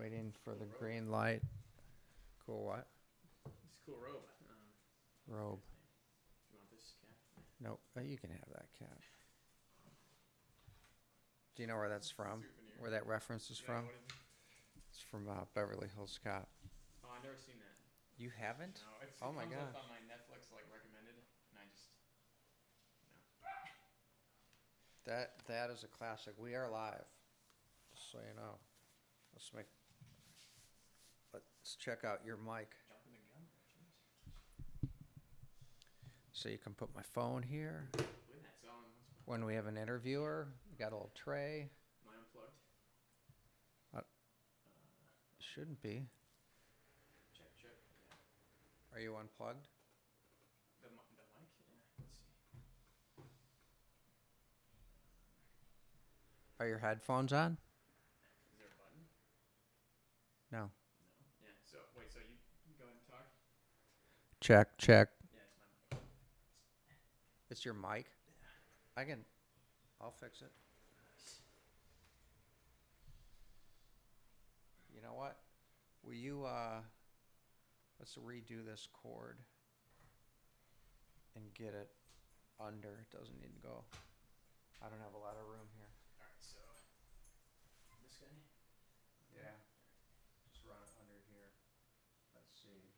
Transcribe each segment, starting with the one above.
Waiting for the green light. Cool what? It's a cool robe. Robe. Do you want this cap? Nope. You can have that cap. Do you know where that's from? Souvenir. Where that reference is from? What is it? It's from Beverly Hills Cop. Oh, I've never seen that. You haven't? No, it Oh my comes gosh. up on my Netflix recommended, and I just. That is a classic. We are live, just so you know. Let's check out your mic. Jumping the gun. Jeez. So you can put my phone here. Look at that. It's all in one spot. When we have an interviewer, we got a little tray. Am I unplugged? Shouldn't be. Check. Yeah. Are you unplugged? The mic? Yeah. Let's see. Are your headphones on? Is there a button? No. No. Yeah. So wait. So you go ahead and talk. Check. Yeah, it's my mic. It's your mic? Yeah. I'll fix it. You know what? Will you, let's redo this cord and get it under. It doesn't need to go. I don't have a lot of room here. All right. So this guy. Yeah. Just run it under here. Let's see.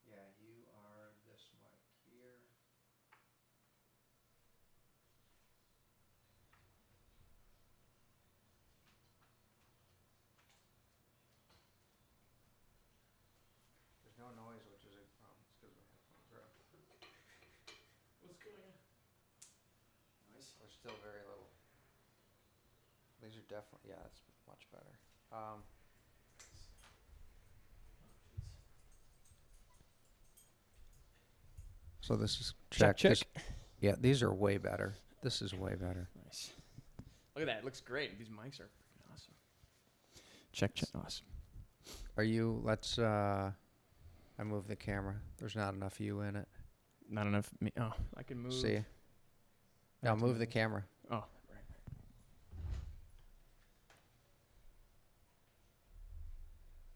Yeah, you are this mic here. There's no noise, which is a problem. It's because my headphones are up. What's going on? Nice. There's still very little. These are definitely, yeah, that's much better. Oh, jeez. So this is Check. Yeah, these are way better. This is way better. Nice. Look at that. It looks great. These mics are freaking awesome. Check. Awesome. Are you, I move the camera. There's not enough you in it. Not enough. Oh, I can move. See? Now move the camera. Oh, right.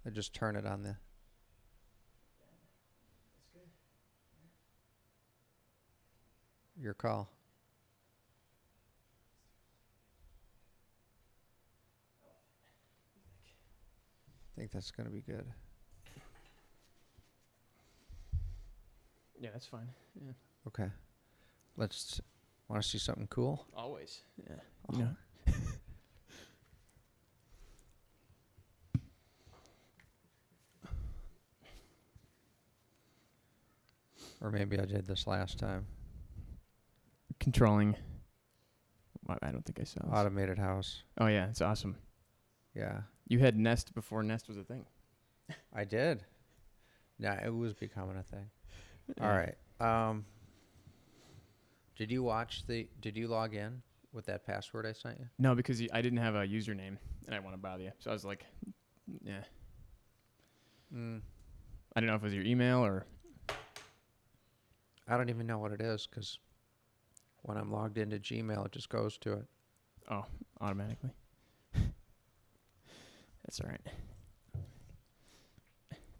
And just turn it on the. That's good. Your call. I think that's going to be good. Yeah, that's fine. Yeah. Okay. Want to see something cool? Always. Yeah. Oh. You know. Or maybe I did this last time. Controlling. I don't think I saw this. Automated house. Oh, yeah. It's awesome. Yeah. You had Nest before Nest was a thing. I did. Yeah, it was becoming a thing. Yeah. All right. Did you log in with that password I sent you? No, because I didn't have a username, and I didn't want to bother you. So I was like, yeah. I don't know if it was your email or... I don't even know what it is because when I'm logged into Gmail, it just goes to it. Oh, automatically. That's all right.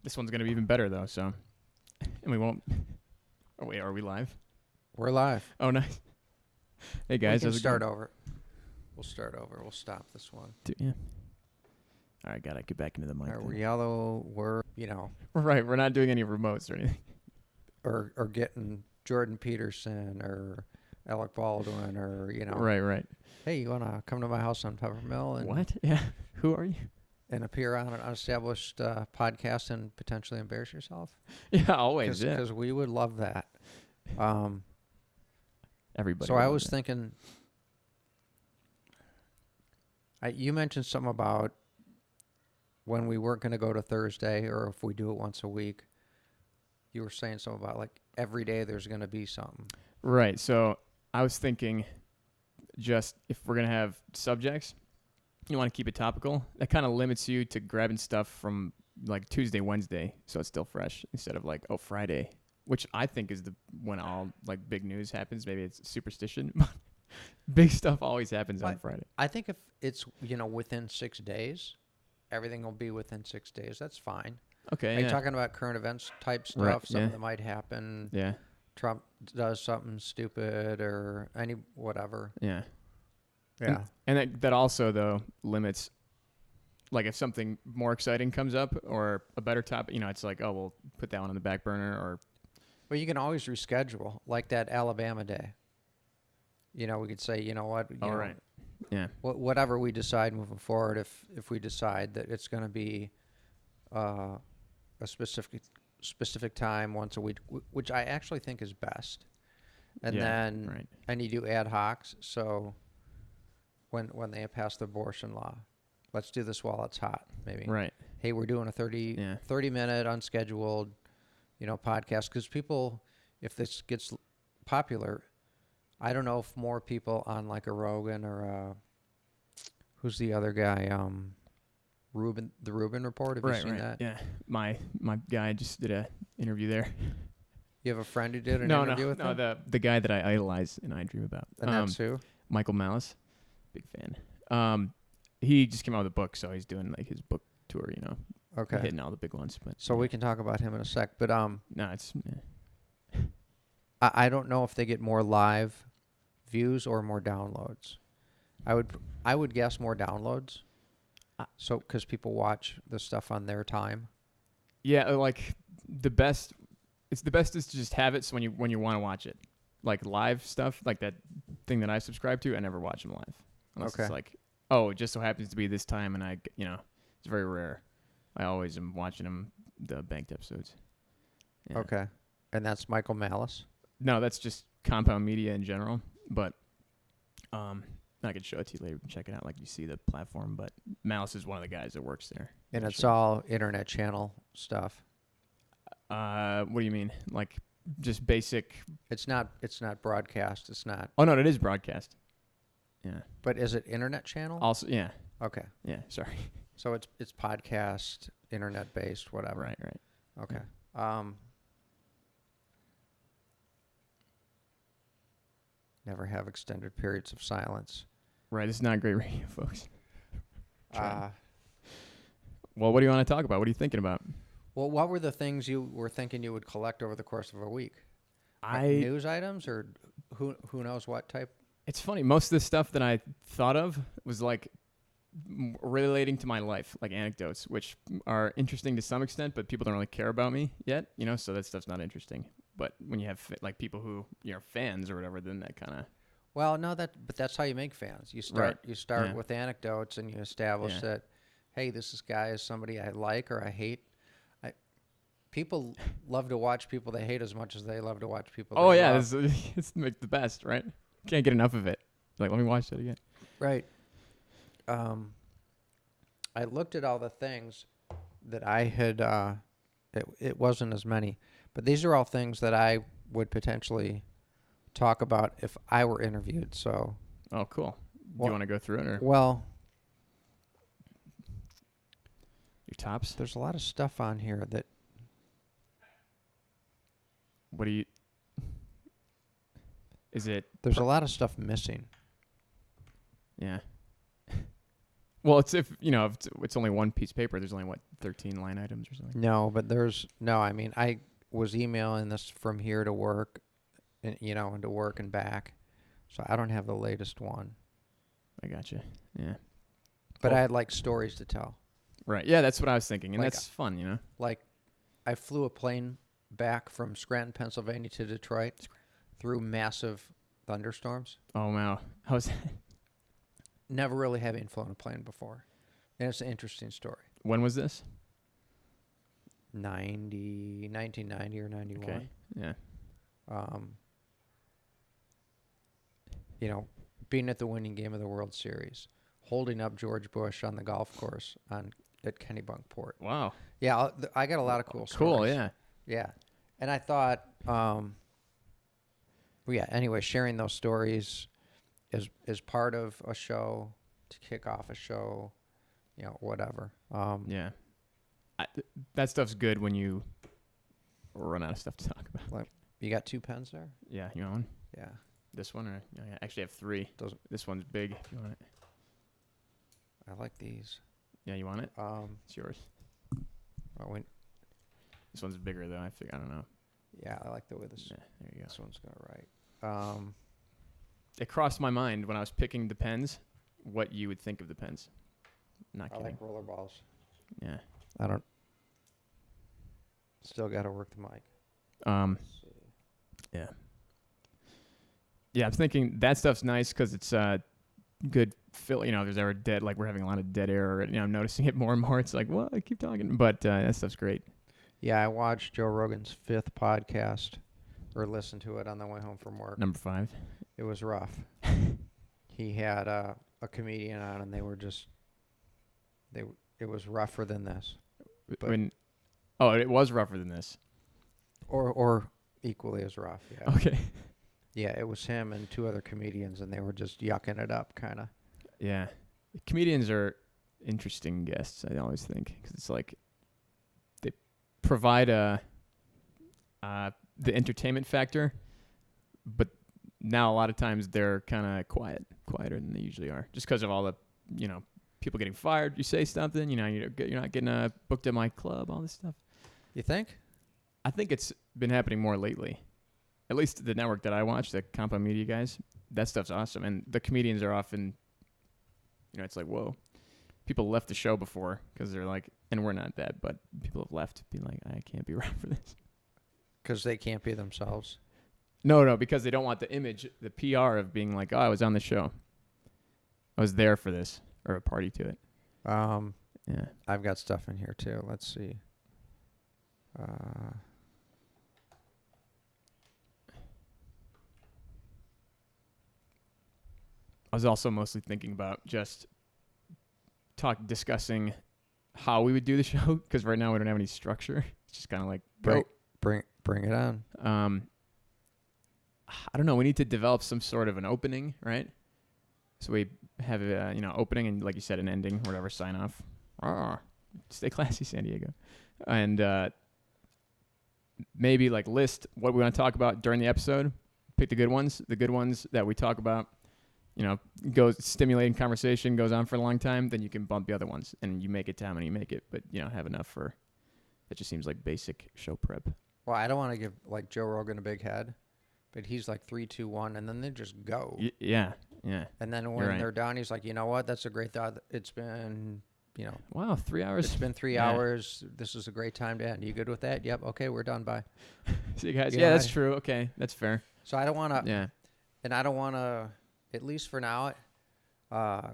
This one's going to be even better, though, so... And we won't... Oh, wait, are we live? We're live. Oh, nice. Hey, guys. We can how's it start going? over. We'll start over. We'll stop this one. Yeah. All right, gotta get back into the mic. We're yellow. We're, Right, we're not doing any remotes or anything. or getting Jordan Peterson or Alec Baldwin or, Right. Hey, you want to come to my house on Peppermill and What? Yeah. Who are you? and appear on an unestablished podcast and potentially embarrass yourself? Yeah, always. Yeah. Because we would love that. Everybody. So I was thinking, you mentioned something about when we weren't going to go to Thursday or if we do it once a week. You were saying something about like every day there's going to be something. Right. So I was thinking just if we're going to have subjects, you want to keep it topical. That kind of limits you to grabbing stuff from like Tuesday, Wednesday. So it's still fresh instead of like, Friday, which I think is when all like big news happens. Maybe it's superstition. Big stuff always happens on Friday. I think if it's, within 6 days, everything will be within 6 days. That's fine. Okay. Are you Yeah. talking about current events type stuff? Right, Something yeah. that might happen. Yeah. Trump does something stupid or any whatever. Yeah. Yeah. And that also though limits. Like if something more exciting comes up or a better topic, it's like, oh, we'll put that one on the back burner or. Well, you can always reschedule, like that Alabama day. We could say, you know what? All right. Yeah. Whatever we decide moving forward, if we decide that it's going to be a specific time once a week, which I actually think is best, and Yeah, then right. and you do ad hocs. So when they pass the abortion law, let's do this while it's hot. Maybe. Right. Hey, we're doing a 30-minute unscheduled, podcast because people, if this gets popular, I don't know if more people on like a Rogan or who's the other guy, the Rubin Report. Have you seen that? Yeah. My guy just did a interview there. You have a friend who did an interview with him? the guy that I idolize and I dream about. And that's who? Michael Malice, big fan. He just came out with a book, so he's doing like his book tour. Okay. Hitting all the big ones. But So we can talk about him in a sec, but no, it's I don't know if they get more live views or more downloads. I would guess more downloads. So because people watch the stuff on their time. yeah, like the best. It's the best is to just have it so when you want to watch it, like live stuff, like that thing that I subscribe to. I never watch them live unless Okay. it's like, oh, it just so happens to be this time, and it's very rare. I always am watching them the banked episodes. Yeah. Okay. And that's Michael Malice. No, that's just Compound Media in general, but I could show it to you later. You can check it out, like you see the platform. But Malice is one of the guys that works there. And for it's sure. all internet channel stuff. What do you mean? Like just basic? It's not broadcast. It's not. Oh no, it is broadcast. Yeah. But is it internet channel? Also, yeah, Okay. yeah. Sorry. So it's podcast, internet based, whatever. Right. Okay. Never have extended periods of silence. Right. This is not great radio, folks. Uh, Well, what do you want to talk about? What are you thinking about? well, what were the things you were thinking you would collect over the course of a week? News items or who knows what type? It's funny. Most of the stuff that I thought of was like relating to my life, like anecdotes, which are interesting to some extent, but people don't really care about me yet, so that stuff's not interesting. But when you have like people who, fans or whatever, then that kind of. Well, no, but that's how you make fans. You start Yeah. with anecdotes and you establish Yeah. that, hey, this guy is somebody I like or I hate. People love to watch people they hate as much as they love to watch people. Oh they yeah, love. it's like the best, right? Can't get enough of it. Like, let me watch that again. Right. I looked at all the things that I had. It wasn't as many, but these are all things that I would potentially talk about if I were interviewed. So, Oh, cool. Do Well- you want to go through it or well, your tops? there's a lot of stuff on here that What do you? Is it? there's a lot of stuff missing. Yeah. Well, if it's only one piece of paper, there's only 13 line items or something. No, but I mean, I was emailing this from here to work, and to work and back, so I don't have the latest one. I gotcha. Yeah. But Well- I had like stories to tell. Right. Yeah, that's what I was thinking, and Like, that's fun, Like, I flew a plane back from Scranton, Pennsylvania to Detroit through massive thunderstorms. Oh wow, how's that? Never really having flown a plane before, and it's an interesting story. When was this? 1990 or 91. Okay. Yeah. Being at the winning game of the World Series, holding up George Bush on the golf course at Kennebunkport. Wow. Yeah, I got a lot of cool stories. Cool. Yeah. Yeah. And I thought, anyway, sharing those stories is part of a show, to kick off a show, whatever. Yeah. That stuff's good when you run out of stuff to talk about. You got 2 pens there? Yeah. You want one? Yeah. This one, or I actually have 3. Those- This one's big. If you want it. I like these. Yeah, you want it? It's yours. Well, This one's bigger though. I don't know. yeah, I like the way this Yeah, there you go. this one's gonna write. It crossed my mind when I was picking the pens, what you would think of the pens. Not I kidding. like roller balls. Yeah. I don't. Still got to work the mic. Let's see. Yeah. Yeah, I'm thinking that stuff's nice because it's good fill. You know, there's ever dead, like we're having a lot of dead air. You know, I'm noticing it more and more. It's like, well, I keep talking, but that stuff's great. Yeah, I watched Joe Rogan's 5th podcast, or listened to it on the way home from work. Number 5. It was rough. He had a comedian on, and they were just it was rougher than this, But it was rougher than this. or equally as rough. Yeah. Okay. Yeah, it was him and 2 other comedians, and they were just yucking it up, kind of. Yeah. Comedians are interesting guests, I always think, because it's like they provide the entertainment factor, but now a lot of times they're kind of quieter than they usually are, just because of all the, you know, people getting fired. You say something, you know, you're not getting booked at my club, all this stuff. You think? I think it's been happening more lately. At least the network that I watch, the Compound Media guys, that stuff's awesome. And the comedians are often, you know, it's like, whoa. People left the show before because they're like, and we're not that, but people have left being like, I can't be around for this. Because they can't be themselves. No, because they don't want the image, the PR of being like, oh, I was on the show. I was there for this, or a party to it. Yeah. I've got stuff in here, too. Let's see. I was also mostly thinking about just discussing how we would do the show, because right now we don't have any structure. It's just kind of like, Bring it on. I don't know. We need to develop some sort of an opening, right? So we have a opening and, like you said, an ending, whatever, sign off. Stay classy, San Diego. And maybe like list what we want to talk about during the episode. Pick the good ones that we talk about. You know, goes stimulating conversation, goes on for a long time. Then you can bump the other ones, and you make it to how many you make it. But have enough for. That just seems like basic show prep. Well, I don't want to give like Joe Rogan a big head, but he's like 3, 2, 1, and then they just go. Yeah. And then when they're done, he's like, you know what? That's a great thought. It's been, wow, 3 hours. It's been 3 hours. This is a great time to end. You good with that? Yep. Okay, we're done. Bye. See you guys. Yeah, that's true. Okay, that's fair. So I don't want to. Yeah. And I don't want to, at least for now,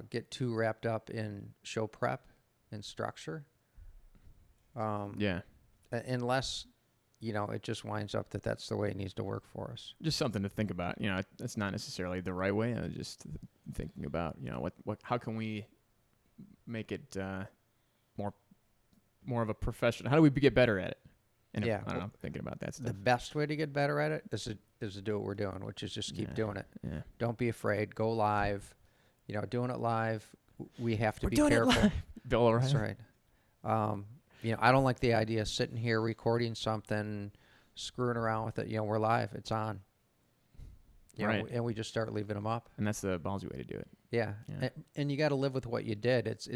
get too wrapped up in show prep and structure. Yeah. Unless, it just winds up that's the way it needs to work for us. Just something to think about. It's not necessarily the right way. I'm just thinking about, how can we make it more of a professional? How do we get better at it? And I don't know, thinking about that stuff. The best way to get better at it is to do what we're doing, which is just keep doing it. Yeah. Don't be afraid. Go live. Doing it live, we have to be doing careful. It live. Bill O'Reilly. That's right. I don't like the idea of sitting here recording something, screwing around with it. We're live. It's on. Right. And we just start leaving them up. And that's the ballsy way to do it. Yeah. And you got to live with what you did. It's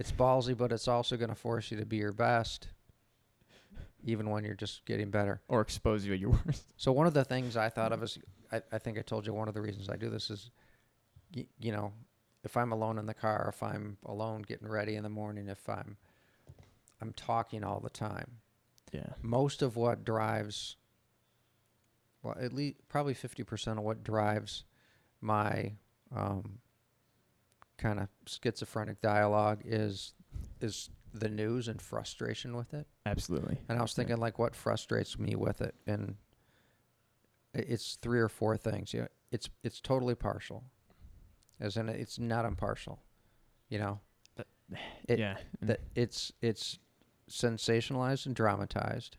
ballsy, but it's also going to force you to be your best, even when you're just getting better. Or expose you at your worst. So one of the things I thought of is, I think I told you one of the reasons I do this is, if I'm alone in the car, if I'm alone getting ready in the morning, if I'm talking all the time. Yeah. Most of what drives, well, at least probably 50% of what drives my kind of schizophrenic dialogue is the news and frustration with it. Absolutely. And I was thinking, like, what frustrates me with it, and it's 3 or 4 things. It's totally partial, as in it's not impartial. That it's sensationalized and dramatized.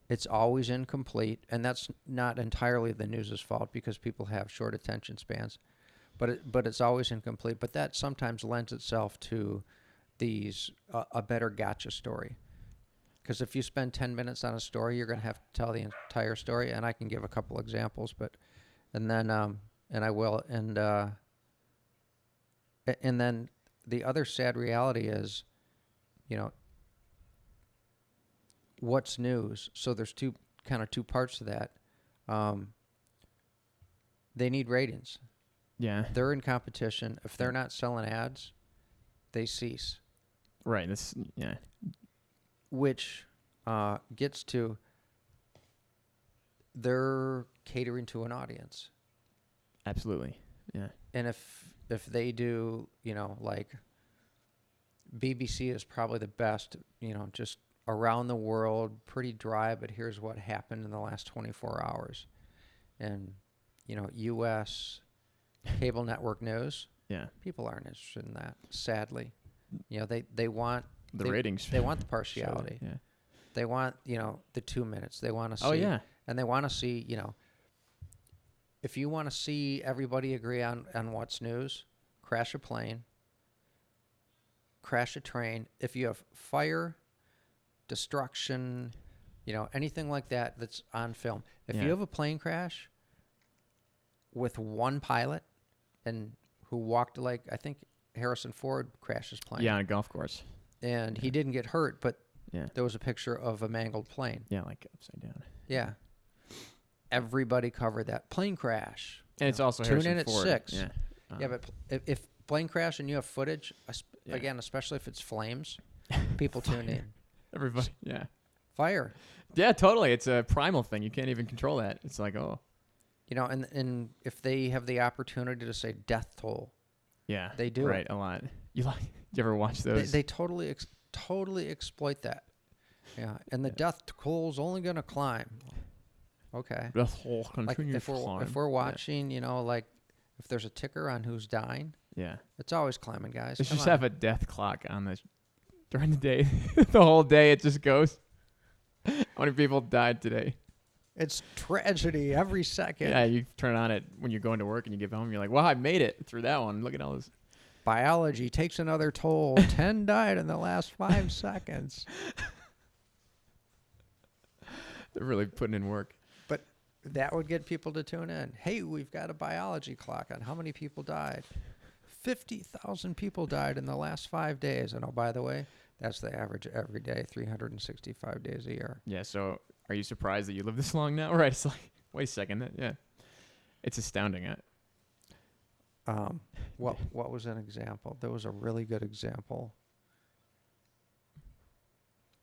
It's always incomplete, and that's not entirely the news's fault because people have short attention spans, but it's always incomplete. But that sometimes lends itself to these a better gotcha story, because if you spend 10 minutes on a story, you're going to have to tell the entire story. And I can give a couple examples, and I will, and then the other sad reality is, what's news? So there's two parts to that. They need ratings. Yeah. They're in competition. If they're not selling ads, they cease. Right. That's yeah. Which gets to they're catering to an audience. Absolutely. Yeah. And if they do, like BBC is probably the best, just around the world, pretty dry, but here's what happened in the last 24 hours. And, U.S. cable network news, Yeah. people aren't interested in that, sadly. They want The ratings. They want the partiality. Yeah. They want, the 2 minutes. They want to see. Oh, yeah. And they want to see, if you want to see everybody agree on what's news, crash a plane, crash a train. If you have fire, destruction, anything like that that's on film. If you have a plane crash with one pilot and who walked I think Harrison Ford crashed his plane. Yeah, on a golf course. And he didn't get hurt, but Yeah. there was a picture of a mangled plane. Yeah, like upside down. Yeah. Everybody covered that plane crash. And it's also Tune Harrison in at Ford. 6. Yeah. Yeah, but if plane crash and you have footage, again, especially if it's flames, people tune in. Everybody. Yeah. Fire. Yeah, totally. It's a primal thing. You can't even control that. It's like, oh. And if they have the opportunity to say death toll, Yeah. they do. Right, a lot. You ever watch those? They totally exploit that. Yeah, and the death toll's only going to climb. Okay. The whole Like continues if to climb. we're watching, like if there's a ticker on who's dying, Yeah. it's always climbing, guys. Let's Come just on. have a death clock on this during the day. The whole day it just goes. How many people died today? It's tragedy every second. Yeah, you turn on it when you're going to work and you get home. You're like, wow, I made it through that one. Look at all this. Biology takes another toll. 10 died in the last 5 seconds. They're really putting in work. But that would get people to tune in. Hey, we've got a biology clock on how many people died. 50,000 people died in the last 5 days. And oh, by the way, that's the average every day, 365 days a year. Yeah, so are you surprised that you live this long now? Right, it's like, wait a second. Yeah. It's astounding. What was an example? There was a really good example.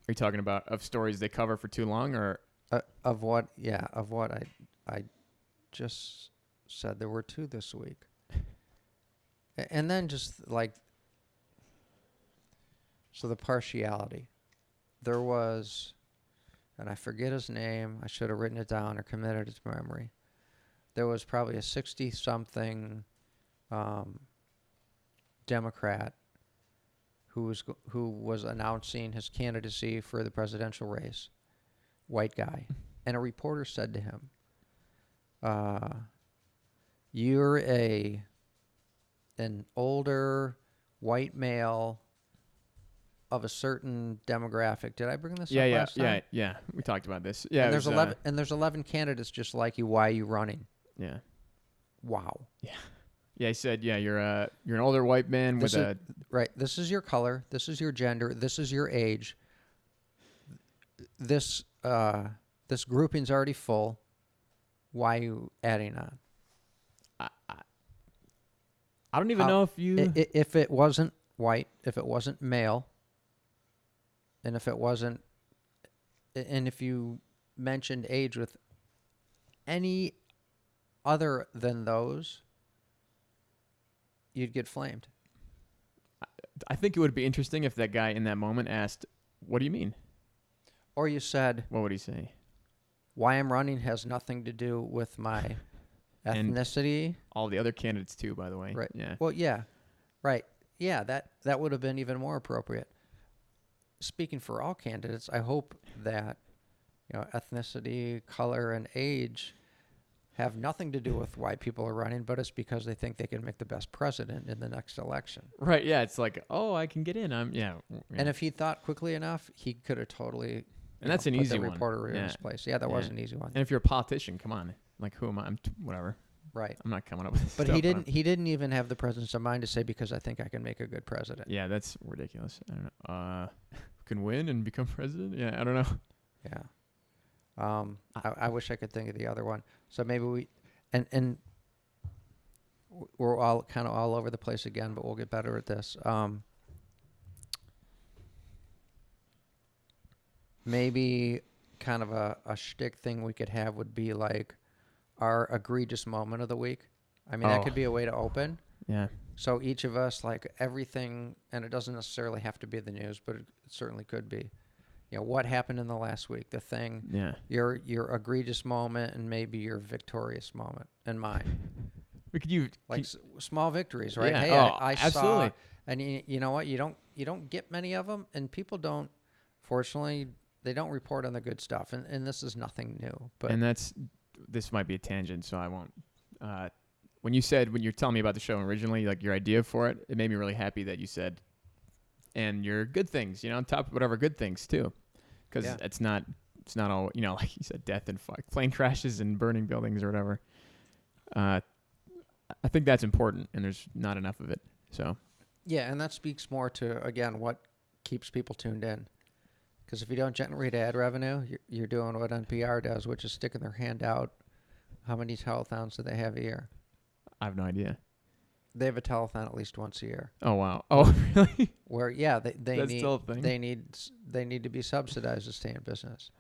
Are you talking about of stories they cover for too long or? Of what? Yeah, of what I just said. There were 2 this week. And then just like, so the partiality. There was, and I forget his name. I should have written it down or committed it to memory. There was probably a 60-something Democrat who was announcing his candidacy for the presidential race, white guy, and a reporter said to him, "You're an older white male of a certain demographic." Did I bring this up last time? Yeah. We talked about this. Yeah, And there's 11 candidates just like you. Why are you running? Yeah. Wow. Yeah, he said, yeah, you're an older white man with a right. This is your color. This is your gender. This is your age. This grouping's already full. Why are you adding on? I don't even know if you if it wasn't white, if it wasn't male, and if you mentioned age with any other than those, you'd get flamed. I think it would be interesting if that guy in that moment asked, "What do you mean?" Or you said, What would he say? "Why I'm running has nothing to do with my ethnicity." All the other candidates too, by the way. Right. Yeah. Well, yeah. Right. Yeah, that would have been even more appropriate. Speaking for all candidates, I hope that ethnicity, color, and age have nothing to do with why people are running, but it's because they think they can make the best president in the next election. Right. Yeah. It's like, oh, I can get in. Yeah. And if he thought quickly enough, he could have totally. And that's an put easy the one. reporter in his place. Yeah, that was an easy one. And if you're a politician, come on. Like, who am I? Whatever. Right. I'm not coming up with this But stuff. he didn't even have the presence of mind to say, because I think I can make a good president. Yeah, that's ridiculous. I don't know. Can win and become president? Yeah, I don't know. Yeah. I wish I could think of the other one. So maybe and we're all kind of all over the place again, but we'll get better at this. Maybe kind of a shtick thing we could have would be like our egregious moment of the week. I mean, that could be a way to open. Yeah. So each of us, like everything, and it doesn't necessarily have to be the news, but it certainly could be. You know, what happened in the last week, the thing, your egregious moment, and maybe your victorious moment, and mine. Small victories, right? Yeah. Hey, I absolutely. saw, and you know what? You don't get many of them, and people don't. Fortunately, they don't report on the good stuff, and this is nothing new. But this might be a tangent, so I won't. When you're telling me about the show originally, like your idea for it, it made me really happy that you said, and your good things, on top of whatever good things too, because it's not all, like you said, death and plane crashes and burning buildings or whatever. I think that's important, and there's not enough of it. So yeah, and that speaks more to, again, what keeps people tuned in. Because if you don't generate ad revenue, you're doing what NPR does, which is sticking their hand out. How many telethons do they have a year? I have no idea. They have a telethon at least once a year. Oh wow! Oh really? Where they That's need still a thing? they need to be subsidized to stay in business.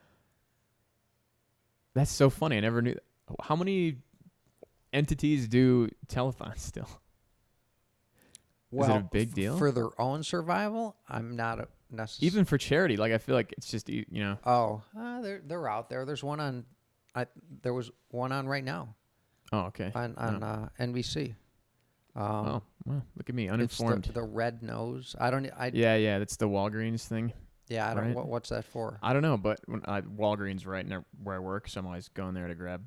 That's so funny. I never knew. How many entities do telethons still? Well, is it a big deal for their own survival? I'm not necessarily. Even for charity, like I feel like it's just Oh, they're out there. There's one on. There was one on right now. Oh, okay. On NBC. Oh, well, look at me, uninformed. It's the red nose. Yeah, that's the Walgreens thing. Yeah, I don't. Right? What's that for? I don't know, but Walgreens right near where I work, so I'm always going there to grab,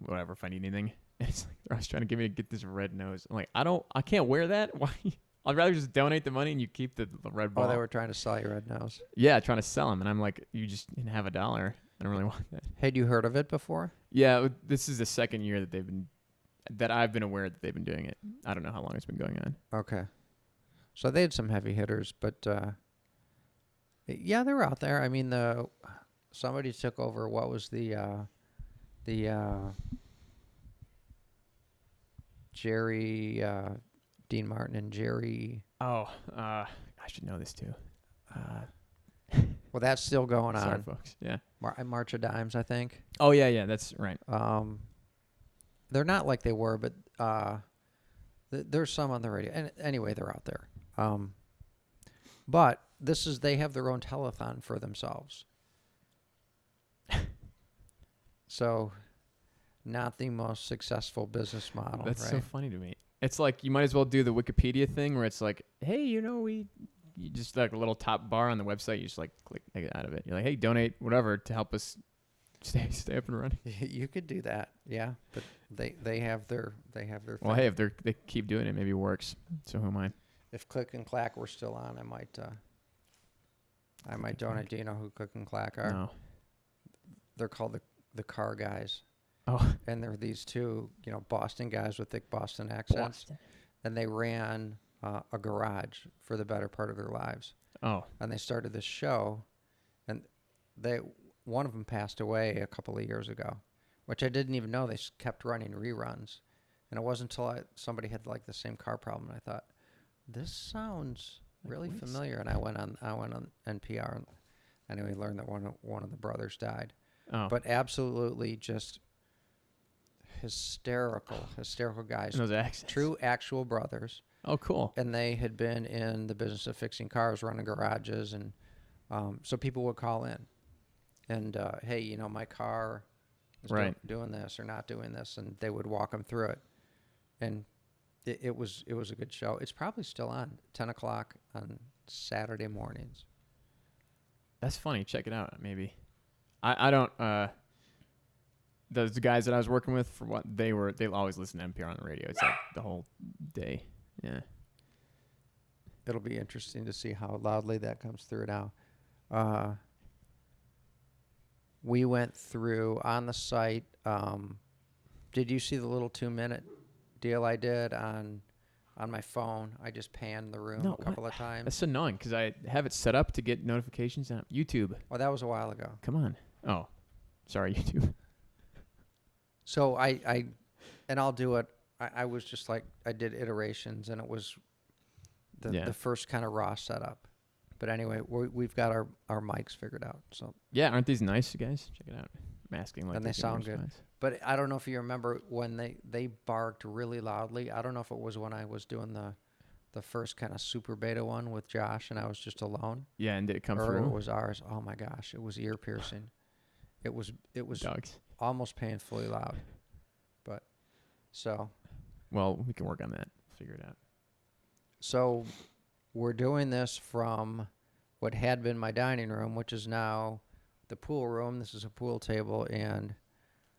whatever if I need anything. And it's like they're always trying to get this red nose. I'm like, I can't wear that. Why? I'd rather just donate the money and you keep the red ball. Oh, they were trying to sell you red nose. Yeah, trying to sell them, and I'm like, you just didn't have $1. I don't really want that. Had you heard of it before? Yeah, this is the second year that I've been aware that they've been doing it. I don't know how long it's been going on. Okay. So they had some heavy hitters, but yeah, they're out there. I mean, somebody took over. What was the Jerry Dean Martin and Jerry? Oh, I should know this too. Well, that's still going on. Sorry, folks. Yeah. March of Dimes, I think. Oh yeah, that's right. They're not like they were, but there's some on the radio. And anyway, they're out there. But they have their own telethon for themselves. So, not the most successful business model. That's right? so funny to me. It's like you might as well do the Wikipedia thing where it's like, hey, you just like a little top bar on the website. You just like click out of it. You're like, hey, donate whatever to help us stay up and running. You could do that, yeah. But they have their Well, thing. hey, if they keep doing it, maybe it works. So who am I? If Click and Clack were still on, I might donate. Do you know who Click and Clack are? No. They're called the Car Guys. Oh. And they're these two, Boston guys with thick Boston accents. And they ran a garage for the better part of their lives. Oh. And they started this show, and one of them passed away a couple of years ago, which I didn't even know. They kept running reruns. And it wasn't until somebody had like the same car problem, and I thought, this sounds really familiar. And I went on NPR, and anyway, learned that one of the brothers died. Oh. But absolutely just hysterical guys. And those accents. True actual brothers. Oh, cool. And they had been in the business of fixing cars, running garages, and so people would call in. And, hey, my car is doing this or not doing this, and they would walk them through it. And it was a good show. It's probably still on, 10 o'clock on Saturday mornings. That's funny. Check it out, maybe. I don't, those guys that I was working with, for what they'll always listen to NPR on the radio. It's like the whole day. Yeah. It'll be interesting to see how loudly that comes through now. We went through on the site Did you see the little 2-minute deal I did on my phone? I just panned the room a couple of times. That's annoying because I have it set up to get notifications on YouTube. Well, that was a while ago. Come on. Oh, sorry, YouTube. So and I'll do it. I was just like, I did iterations, and it was the first kind of raw setup. But anyway, we've got our mics figured out. So yeah, aren't these nice, you guys? Check it out. I'm asking like. And they sound good. But I don't know if you remember when they barked really loudly. I don't know if it was when I was doing the first kind of super beta one with Josh, and I was just alone. Yeah, and did it come or through? It was ours. Oh my gosh, it was ear piercing. It was dogs. Almost painfully loud. But so. Well, we can work on that. Figure it out. So we're doing this from what had been my dining room, which is now the pool room. This is a pool table, and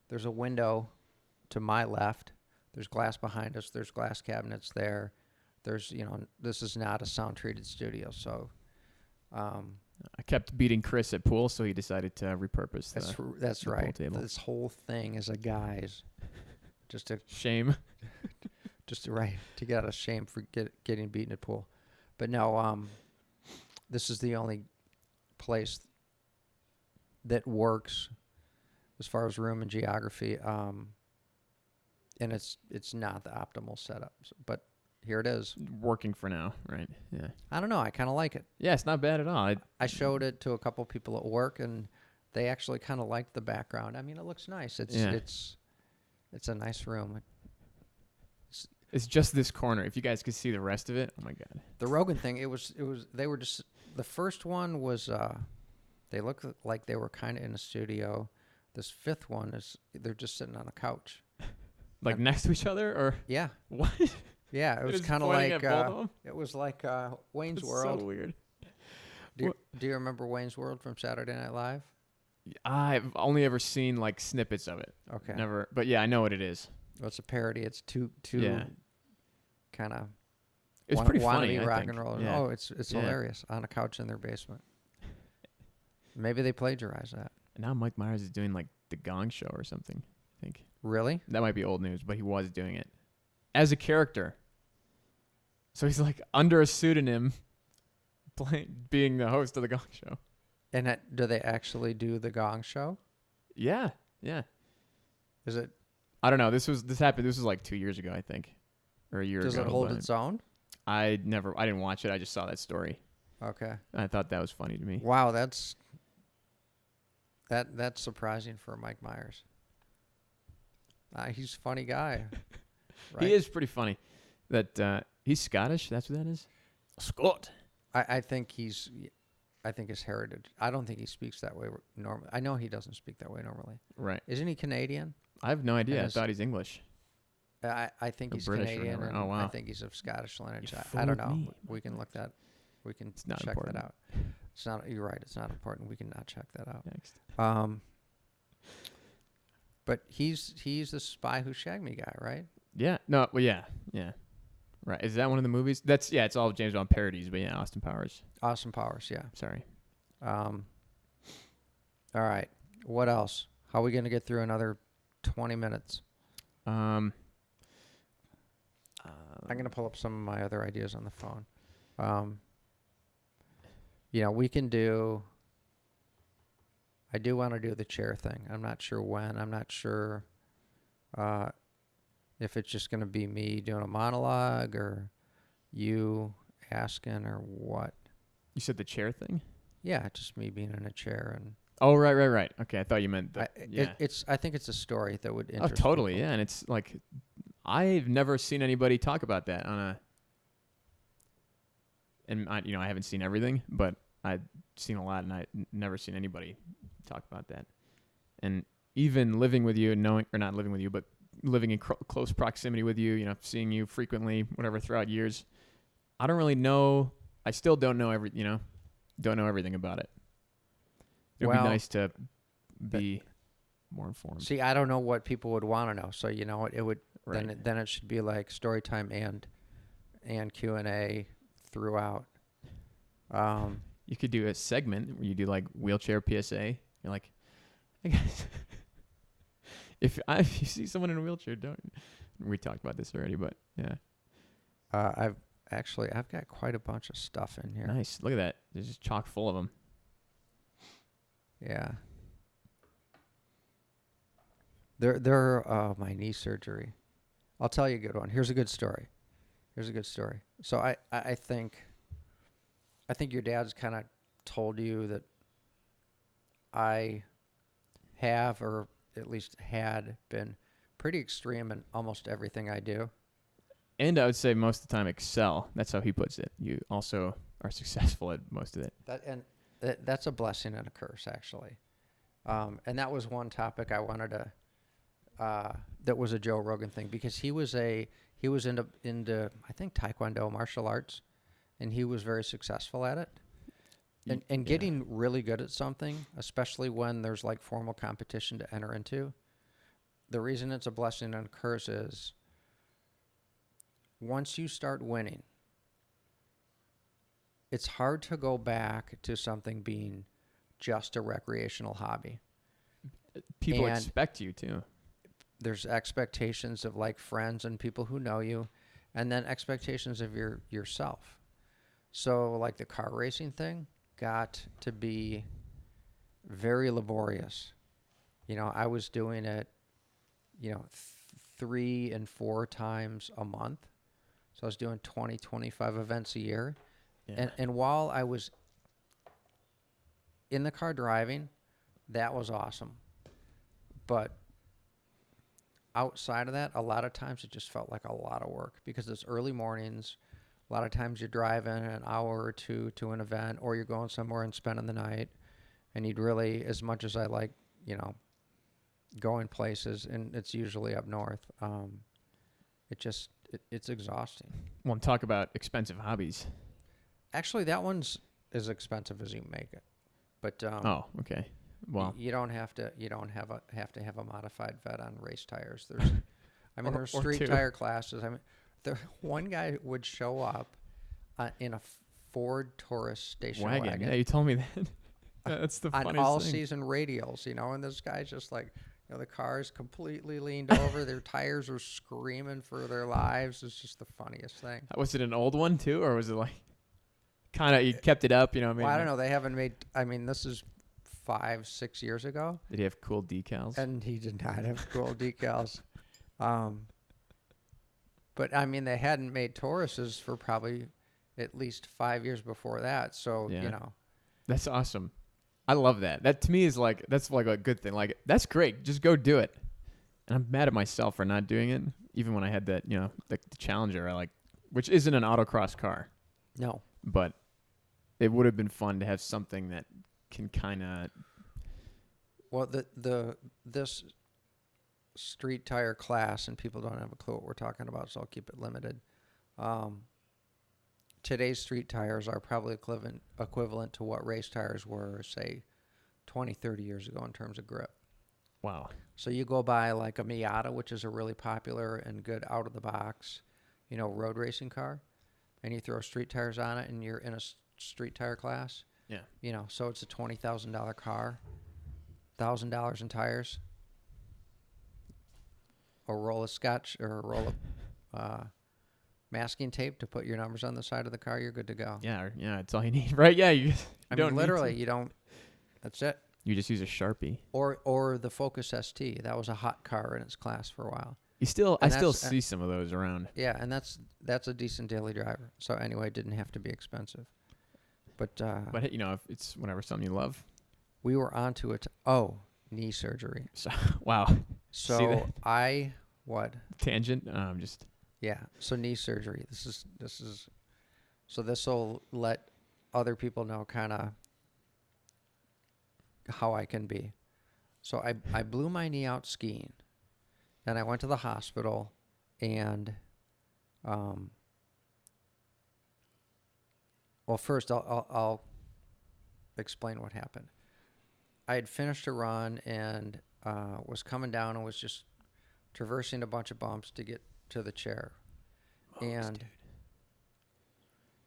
there's a window to my left. There's glass behind us. There's glass cabinets there. There's, this is not a sound-treated studio, so. I kept beating Chris at pool, so he decided to repurpose that's the right. pool table. This whole thing is a guise. Just to shame. To get out of shame for getting beaten at pool. But no, this is the only place that works as far as room and geography. And it's not the optimal setup, but here it is. Working for now, right? Yeah. I don't know. I kind of like it. Yeah, it's not bad at all. I showed it to a couple people at work, and they actually kind of liked the background. I mean, it looks nice. It's a nice room. It's just this corner. If you guys could see the rest of it, oh my God. The Rogan thing, they were just, the first one was, they looked like they were kind of in a studio. This fifth one they're just sitting on a couch. Like next to each other, or? Yeah. What? Yeah, it was kind of like, it was like Wayne's World. So weird. Do you remember Wayne's World from Saturday Night Live? I've only ever seen like snippets of it. Okay. Never, but yeah, I know what it is. Well, it's a parody. It's two kind of. It's pretty funny. Rock and roll. Yeah. Oh, it's hilarious on a couch in their basement. Maybe they plagiarized that. And now Mike Myers is doing like the Gong Show or something. I think. Really? That might be old news, but he was doing it as a character. So he's like under a pseudonym, being the host of the Gong Show. And do they actually do the Gong Show? Yeah, yeah. Is it? I don't know. This happened. This was like 2 years ago, I think, or a year ago. Does it hold its own? I didn't watch it. I just saw that story. Okay. I thought that was funny to me. Wow, that's surprising for Mike Myers. He's a funny guy. Right? He is pretty funny. He's Scottish. That's what that is. Scot. I think his heritage. I don't think he speaks that way normally. I know he doesn't speak that way normally. Right. Isn't he Canadian? I have no idea. I thought he's English. I think he's British Canadian. or oh, wow. I think he's of Scottish lineage. I don't know. We can look that. We can check that out. It's not. You're right. It's not important. We can not check that out. Next. But he's the Spy Who Shagged Me guy, right? Yeah. No. Well, yeah. Yeah. Right. Is that one of the movies? It's all James Bond parodies, but yeah, Austin Powers. Austin Powers, yeah. Sorry. All right. What else? How are we going to get through another 20 minutes? I'm going to pull up some of my other ideas on the phone. We can do. I do want to do the chair thing. I'm not sure when. I'm not sure if it's just going to be me doing a monologue or you asking or what. You said the chair thing? Yeah, just me being in a chair and. Oh, right. Okay, I thought you meant that. I think it's a story that would interest. Oh, totally. people. Yeah, and it's like I've never seen anybody talk about that and I haven't seen everything, but I've seen a lot, and I've never seen anybody talk about that. And even living with you and knowing, or not living with you, but living in close proximity with you, seeing you frequently, whatever, throughout years, I don't really know. I still don't know don't know everything about it. It would be nice to be more informed. See, I don't know what people would want to know. So it would right. then it should be like story time and Q&A throughout. You could do a segment where you do like wheelchair PSA. You're like, I guess if you see someone in a wheelchair, don't. We talked about this already, but yeah. I've got quite a bunch of stuff in here. Nice. Look at that. There's just chock full of them. Yeah. My knee surgery. I'll tell you a good one. Here's a good story. So I think your dad's kind of told you that I have, or at least had, been pretty extreme in almost everything I do. And I would say most of the time excel. That's how he puts it. You also are successful at most of it. That's a blessing and a curse, actually. And that was one topic I wanted to. That was a Joe Rogan thing, because he was into I think Taekwondo, martial arts, and he was very successful at it. And getting really good at something, especially when there's like formal competition to enter into, the reason it's a blessing and a curse is once you start winning, it's hard to go back to something being just a recreational hobby. People expect you to. There's expectations of like friends and people who know you, and then expectations of yourself. So like the car racing thing got to be very laborious. I was doing it, 3 and 4 times a month. So I was doing 20, 25 events a year. Yeah. And while I was in the car driving, that was awesome. But outside of that, a lot of times it just felt like a lot of work, because it's early mornings. A lot of times you're driving an hour or two to an event, or you're going somewhere and spending the night. And you'd really, as much as I like, going places, and it's usually up north, it's exhausting. Well, talk about expensive hobbies. Actually, that one's as expensive as you make it. But oh, okay. Well, you don't have to have a modified vet on race tires. There's street tire classes. The one guy would show up in a Ford Taurus station wagon. Yeah, you told me that. That's the funniest thing. On all-season radials, and this guy's just like, the car's completely leaned over. Their tires are screaming for their lives. It's just the funniest thing. Was it an old one too, or was it like kind of you kept it up? Well, I don't know. They haven't made. This is 5-6 years ago. Did he have cool decals? And he did not have cool decals. But they hadn't made Tauruses for probably at least 5 years before that. So, That's awesome. I love that. That to me is that's like a good thing. Like, that's great. Just go do it. And I'm mad at myself for not doing it. Even when I had that, the Challenger, which isn't an autocross car. No. But it would have been fun to have something that can kind of. Well, this street tire class, and people don't have a clue what we're talking about, so I'll keep it limited. Today's street tires are probably equivalent to what race tires were, say, 20, 30 years ago in terms of grip. Wow. So you go buy like a Miata, which is a really popular and good out-of-the-box, road racing car, and you throw street tires on it, and you're in a street tire class. Yeah. So it's a $20,000 car, $1,000 in tires, a roll of scotch or a roll of masking tape to put your numbers on the side of the car, you're good to go. Yeah, it's all you need, right? Yeah, you don't literally, you don't. That's it. You just use a Sharpie. Or the Focus ST. That was a hot car in its class for a while. I still see some of those around. Yeah, and that's a decent daily driver. So anyway, it didn't have to be expensive. But if it's whatever, something you love. We were onto it. Knee surgery. So wow. So what? Tangent. Just. Yeah. So knee surgery. This is. So this will let other people know kind of how I can be. So I blew my knee out skiing. Then I went to the hospital, and well, first I'll explain what happened. I had finished a run and was coming down and was just traversing a bunch of bumps to get to the chair. And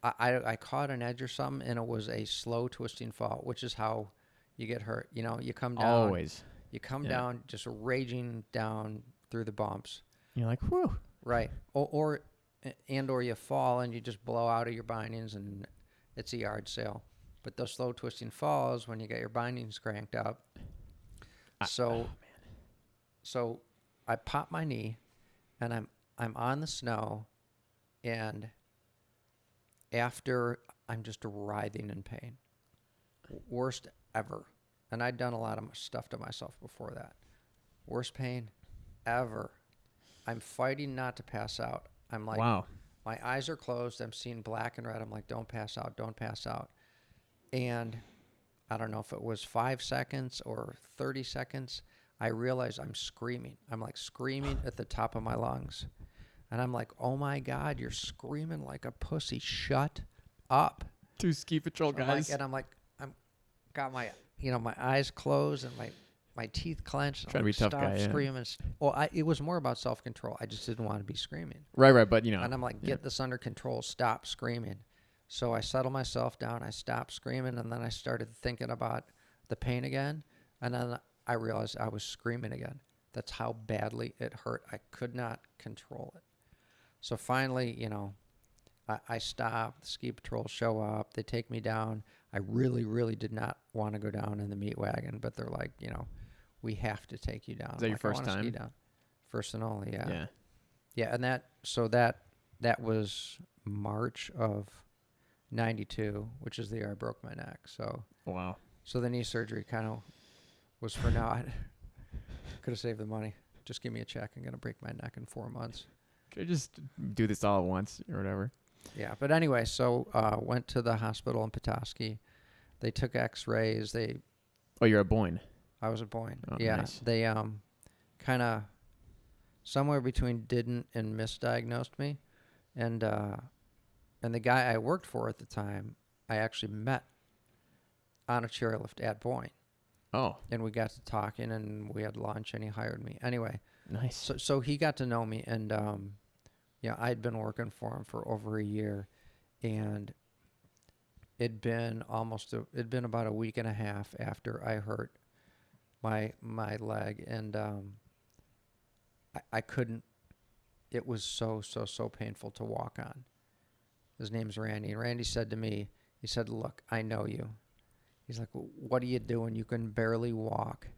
I caught an edge or something, and it was a slow twisting fall, which is how you get hurt. You come down. Always. You come Yeah. down, just raging down through the bumps. You're like, whew. Right. Or you fall and you just blow out of your bindings and it's a yard sale. But those slow twisting falls when you get your bindings cranked up. So I pop my knee and I'm on the snow, and after I'm just writhing in pain. Worst ever. And I'd done a lot of stuff to myself before that. Worst pain ever. I'm fighting not to pass out. I'm like, Wow. my eyes are closed. I'm seeing black and red. I'm like, don't pass out, don't pass out. And I don't know if it was 5 seconds or 30 seconds. I realize I'm screaming. I'm like screaming at the top of my lungs. And I'm like, oh my God, you're screaming like a pussy. Shut up. 2 ski patrol guys. I'm got my, my eyes closed and my teeth clenched. Trying to be tough Stop guy, yeah. screaming. Well, it was more about self-control. I just didn't want to be screaming. Right, but And I'm like, get this under control. Stop screaming. So I settled myself down. I stopped screaming, and then I started thinking about the pain again. And then I realized I was screaming again. That's how badly it hurt. I could not control it. So finally, I stop. The ski patrol show up. They take me down. I really, really did not want to go down in the meat wagon, but they're like, we have to take you down. Is that your first time? Ski down. First and only, yeah. Yeah. Yeah, and that was March of '92, which is the year I broke my neck. So Wow. So the knee surgery kind of was for now. I could have saved the money. Just give me a check. I'm gonna break my neck in 4 months. Could I just do this all at once or whatever? Yeah, but anyway, so went to the hospital in Petoskey. They took X-rays. Oh, you're at Boyne. I was at Boyne. Oh, Yeah, nice. they kind of somewhere between didn't and misdiagnosed me, and the guy I worked for at the time, I actually met on a chairlift at Boyne, Oh, and we got to talking, and we had lunch, and he hired me. Anyway, nice. so he got to know me, and I'd been working for him for over a year, and it'd been about a week and a half after I hurt my leg, and I couldn't. It was so painful to walk on. His name's Randy, and Randy said to me, he said, "Look, I know you." He's like, well, "What are you doing? You can barely walk,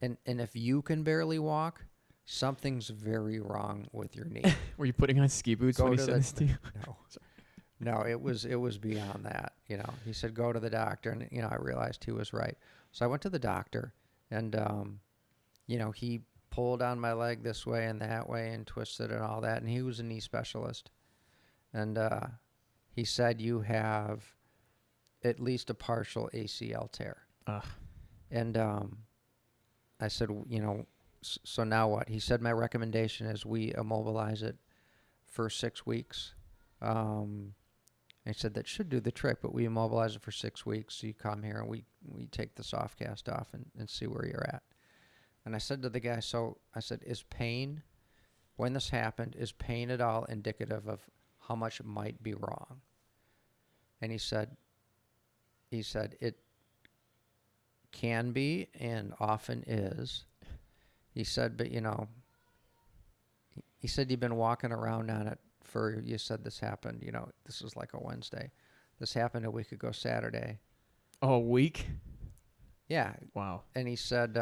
and if you can barely walk, something's very wrong with your knee." Were you putting on ski boots Go when he to said the- this to you? No, it was beyond that. He said, "Go to the doctor," and I realized he was right. So I went to the doctor, and he pulled on my leg this way and that way and twisted and all that, and he was a knee specialist, and he said, "You have at least a partial ACL tear." Ugh. And I said, so now what? He said, my recommendation is we immobilize it for 6 weeks. He said that should do the trick, but we immobilize it for 6 weeks. So you come here and we take the soft cast off and see where you're at. And I said to the guy, is pain, when this happened, is pain at all indicative of how much might be wrong? And he said it can be and often is. He said, but he said you've been walking around on it you said this happened, this is like a Wednesday. This happened a week ago Saturday. Oh, a week? Yeah. Wow. And he said,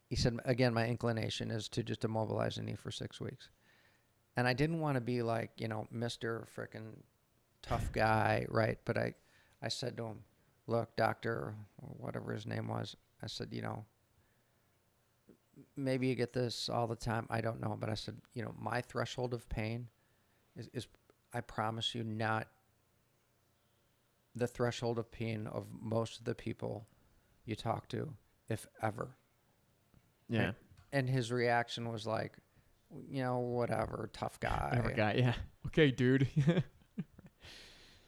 he said, again, my inclination is to just immobilize the knee for 6 weeks. And I didn't want to be like, Mr. frickin' tough guy, right? But I said to him, look, doctor, or whatever his name was, I said, maybe you get this all the time. I don't know. But I said, my threshold of pain is I promise you, not the threshold of pain of most of the people you talk to, if ever. Yeah. And his reaction was like, whatever, tough guy. Whatever guy, yeah. Okay, dude.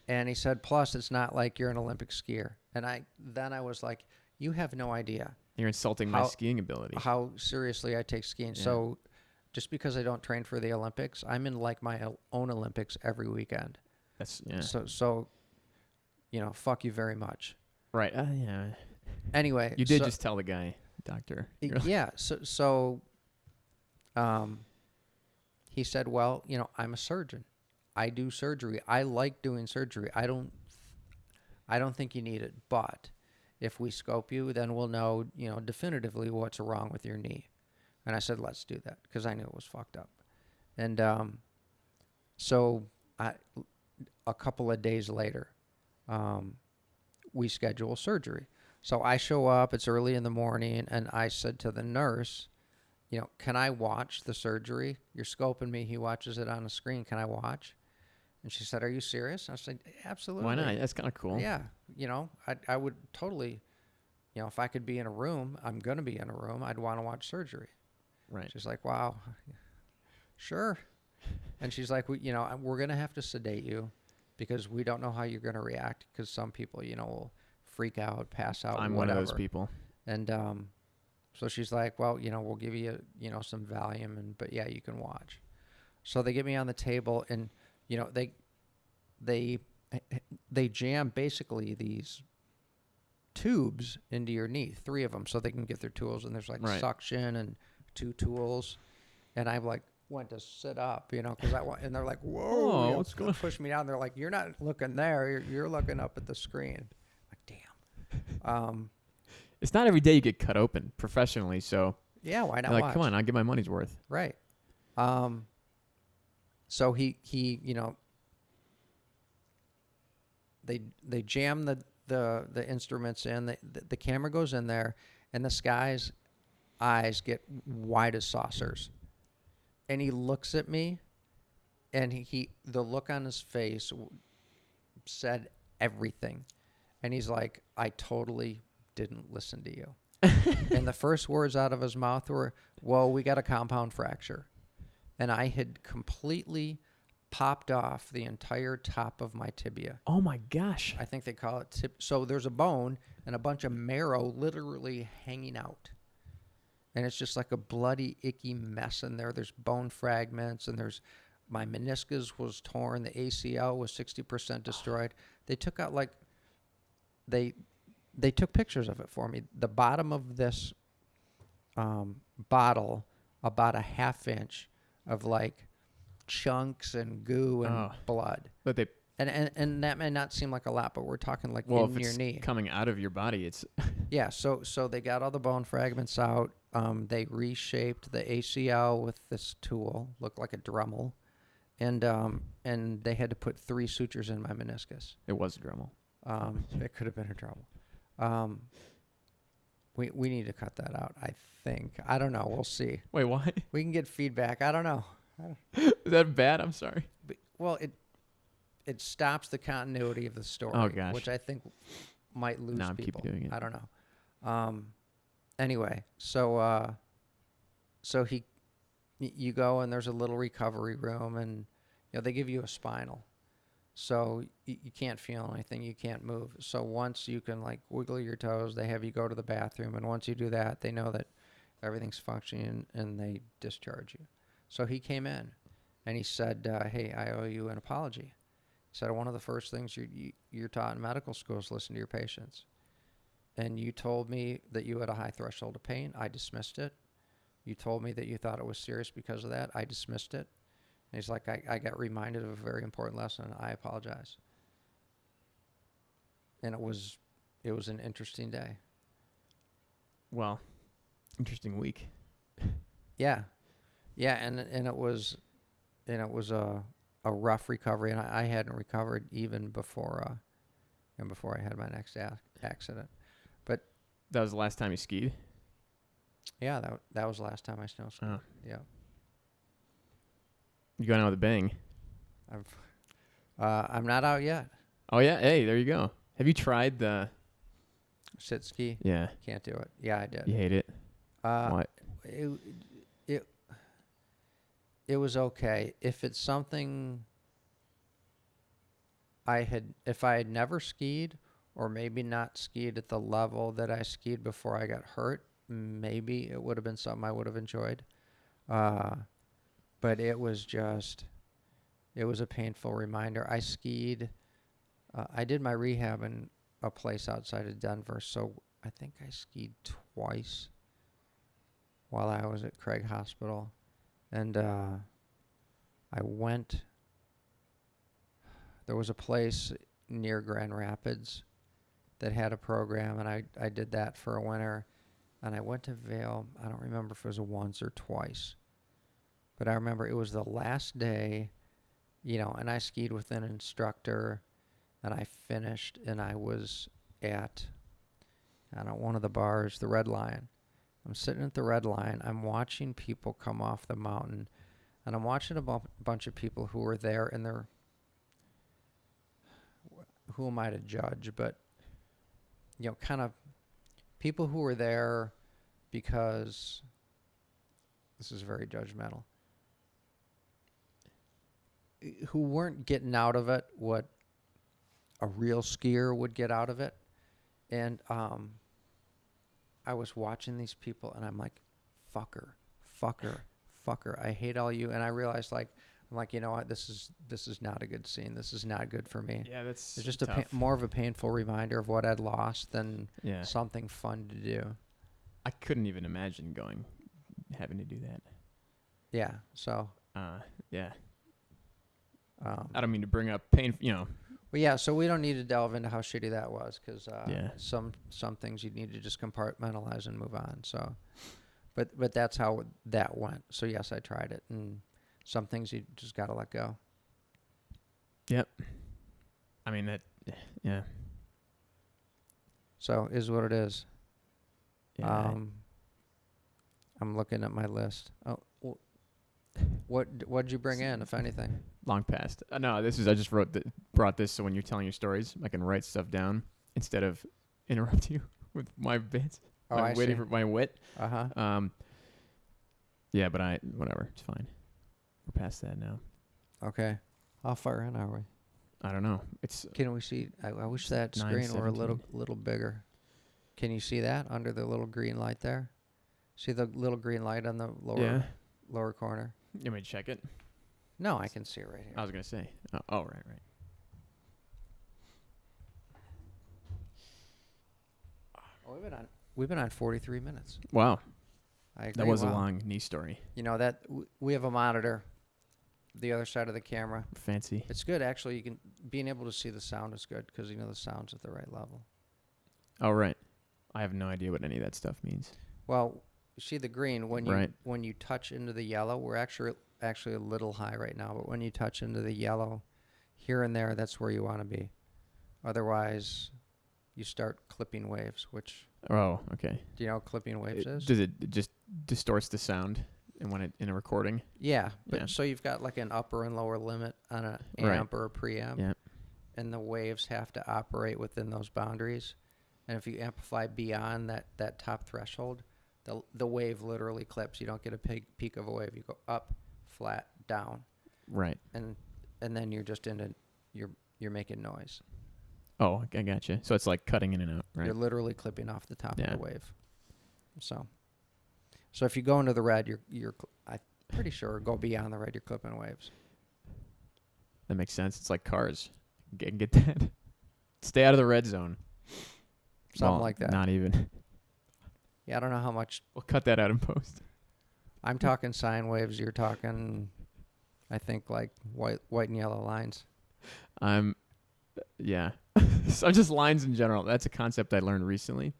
And he said, plus, it's not like you're an Olympic skier. And I was like, you have no idea You're insulting my skiing ability. how seriously I take skiing. Yeah. So just because I don't train for the Olympics, I'm in like my own Olympics every weekend. That's, yeah. So fuck you very much. Right. Yeah. Anyway, You did just tell the guy, doctor. yeah. So he said, well, I'm a surgeon. I do surgery. I like doing surgery. I don't think you need it, but if we scope you, then we'll know, definitively what's wrong with your knee. And I said, let's do that, because I knew it was fucked up. And so a couple of days later, we schedule surgery. So I show up, it's early in the morning, and I said to the nurse, can I watch the surgery? You're scoping me. He watches it on the screen. Can I watch? And she said, are you serious? I said, absolutely. Why not? That's kind of cool. Yeah. I would totally, if I could be in a room, I'm going to be in a room, I'd want to watch surgery. Right. She's like, wow, sure. And she's like, we're going to have to sedate you because we don't know how you're going to react, because some people, will freak out, pass out, I'm whatever. one of those people. And so she's like, well, we'll give you, some Valium, but yeah, you can watch. So they get me on the table, and, they jam basically these tubes into your knee, 3 of them, so they can get their tools. And there's like suction and 2 tools. And I went to sit up, because and they're like, whoa, what's going on? Push me down. They're like, you're not looking there. You're looking up at the screen. Like, damn. It's not every day you get cut open professionally, so yeah, why not? Like, come on, I'll get my money's worth. Right. So he they jam the instruments in. The camera goes in there, and this guy's eyes get wide as saucers, and he looks at me, and the look on his face said everything, and he's like, I totally didn't listen to you. And the first words out of his mouth were, well, we got a compound fracture. And I had completely popped off the entire top of my tibia. Oh my gosh. I think they call it so there's a bone and a bunch of marrow literally hanging out. And it's just like a bloody, icky mess in there. There's bone fragments, and my meniscus was torn. The ACL was 60% destroyed. They took out they took pictures of it for me. The bottom of this bottle, about a half inch of chunks and goo and blood. But and that may not seem like a lot, but we're talking in your knee. Coming out of your body, it's yeah. So they got all the bone fragments out. They reshaped the ACL with this tool, looked like a Dremel, and they had to put 3 sutures in my meniscus. It was a Dremel. It could have been a Dremel. We need to cut that out, I think. I don't know. We'll see. Wait, why? We can get feedback. I don't know. Is that bad? I'm sorry. Well, it stops the continuity of the story. Oh, gosh. Which I think might lose I'm people. keep doing it. I don't know. Anyway, so you go, and there's a little recovery room, and they give you a spinal. So you can't feel anything. You can't move. So once you can wiggle your toes, they have you go to the bathroom. And once you do that, they know that everything's functioning, and they discharge you. So he came in, and he said, hey, I owe you an apology. He said, one of the first things you're taught in medical school is listen to your patients. And you told me that you had a high threshold of pain. I dismissed it. You told me that you thought it was serious because of that. I dismissed it. And he's like, I got reminded of a very important lesson. I apologize. And it was an interesting day. Well, interesting week. Yeah. Yeah, and it was a rough recovery, and I hadn't recovered even before I had my next accident. But that was the last time you skied? Yeah, that was the last time I snow skied. Oh. Yeah. You going out with a bang? I'm not out yet. Oh yeah, hey, there you go. Have you tried the sit ski? Yeah. Can't do it. Yeah, I did. You hate it? What? It was okay. If it's something if I had never skied, or maybe not skied at the level that I skied before I got hurt, maybe it would have been something I would have enjoyed. But it was a painful reminder. I did my rehab in a place outside of Denver. So I think I skied twice while I was at Craig Hospital. And I went, there was a place near Grand Rapids that had a program, and I did that for a winter. And I went to Vail. I don't remember if it was once or twice. But I remember it was the last day, and I skied with an instructor, and I finished, and I was at, one of the bars, the Red Lion. I'm sitting at the Red Lion. I'm watching people come off the mountain, and I'm watching a bunch of people who were there, and they're, who am I to judge, but, kind of people who were there because, this is very judgmental, who weren't getting out of it what a real skier would get out of it. And I was watching these people, and I'm like, fucker, I hate all you. And I realized, I'm like, you know what, this is not a good scene. This is not good for me. Yeah, that's it's just tough. more of a painful reminder of what I'd lost than Yeah. something fun to do. I couldn't even imagine having to do that. Yeah. So. Yeah. I I don't mean to bring up pain. Well, yeah. So we don't need to delve into how shitty that was, because Yeah. some things you need to just compartmentalize and move on. So, but that's how that went. So yes, I tried it, and some things you just gotta let go. Yep. I mean that. Yeah. So is what it is. Yeah. I'm looking at my list. Oh, what'd you bring in, if anything? Long past. No, I just brought this so when you're telling your stories, I can write stuff down instead of interrupt you with my bits. Oh, I'm waiting for my wit. Uh-huh. Yeah, but whatever. It's fine. We're past that now. Okay. How far in are we? I don't know. It's Can we see? I wish that screen were a little bigger. Can you see that under the little green light there? See the little green light on the lower corner? You want me to check it? No, I can see it right here. I was gonna say. Oh, right. Oh, we've been on 43 minutes. Wow. I agree. That was a Wow. long knee story. That we have a monitor, the other side of the camera. Fancy. It's good, actually. Being able to see the sound is good, because the sound's at the right level. Oh, right. I have no idea what any of that stuff means. Well, you see the green when you touch into the yellow. We're actually a little high right now, but when you touch into the yellow, here and there, that's where you want to be. Otherwise, you start clipping waves. Which Oh, okay. do you know what clipping waves is? Does it just distorts the sound in a recording? Yeah, but Yeah. so you've got like an upper and lower limit on an amp or a preamp, Yeah. and the waves have to operate within those boundaries. And if you amplify beyond that top threshold, the wave literally clips. You don't get a peak of a wave. You go up, flat, down, Right. and then you're just you're making noise. Oh, I gotcha. So it's like cutting in and out, right? You're literally clipping off the top of Yeah. the wave. So if you go into the red, you're I'm pretty sure go beyond the red, you're clipping waves. That makes sense. It's like cars. Get that. Stay out of the red zone. Something like that. Not even. Yeah, I don't know how much. We'll cut that out in post. I'm talking sine waves. You're talking, I think, like white and yellow lines. Yeah. So just lines in general. That's a concept I learned recently.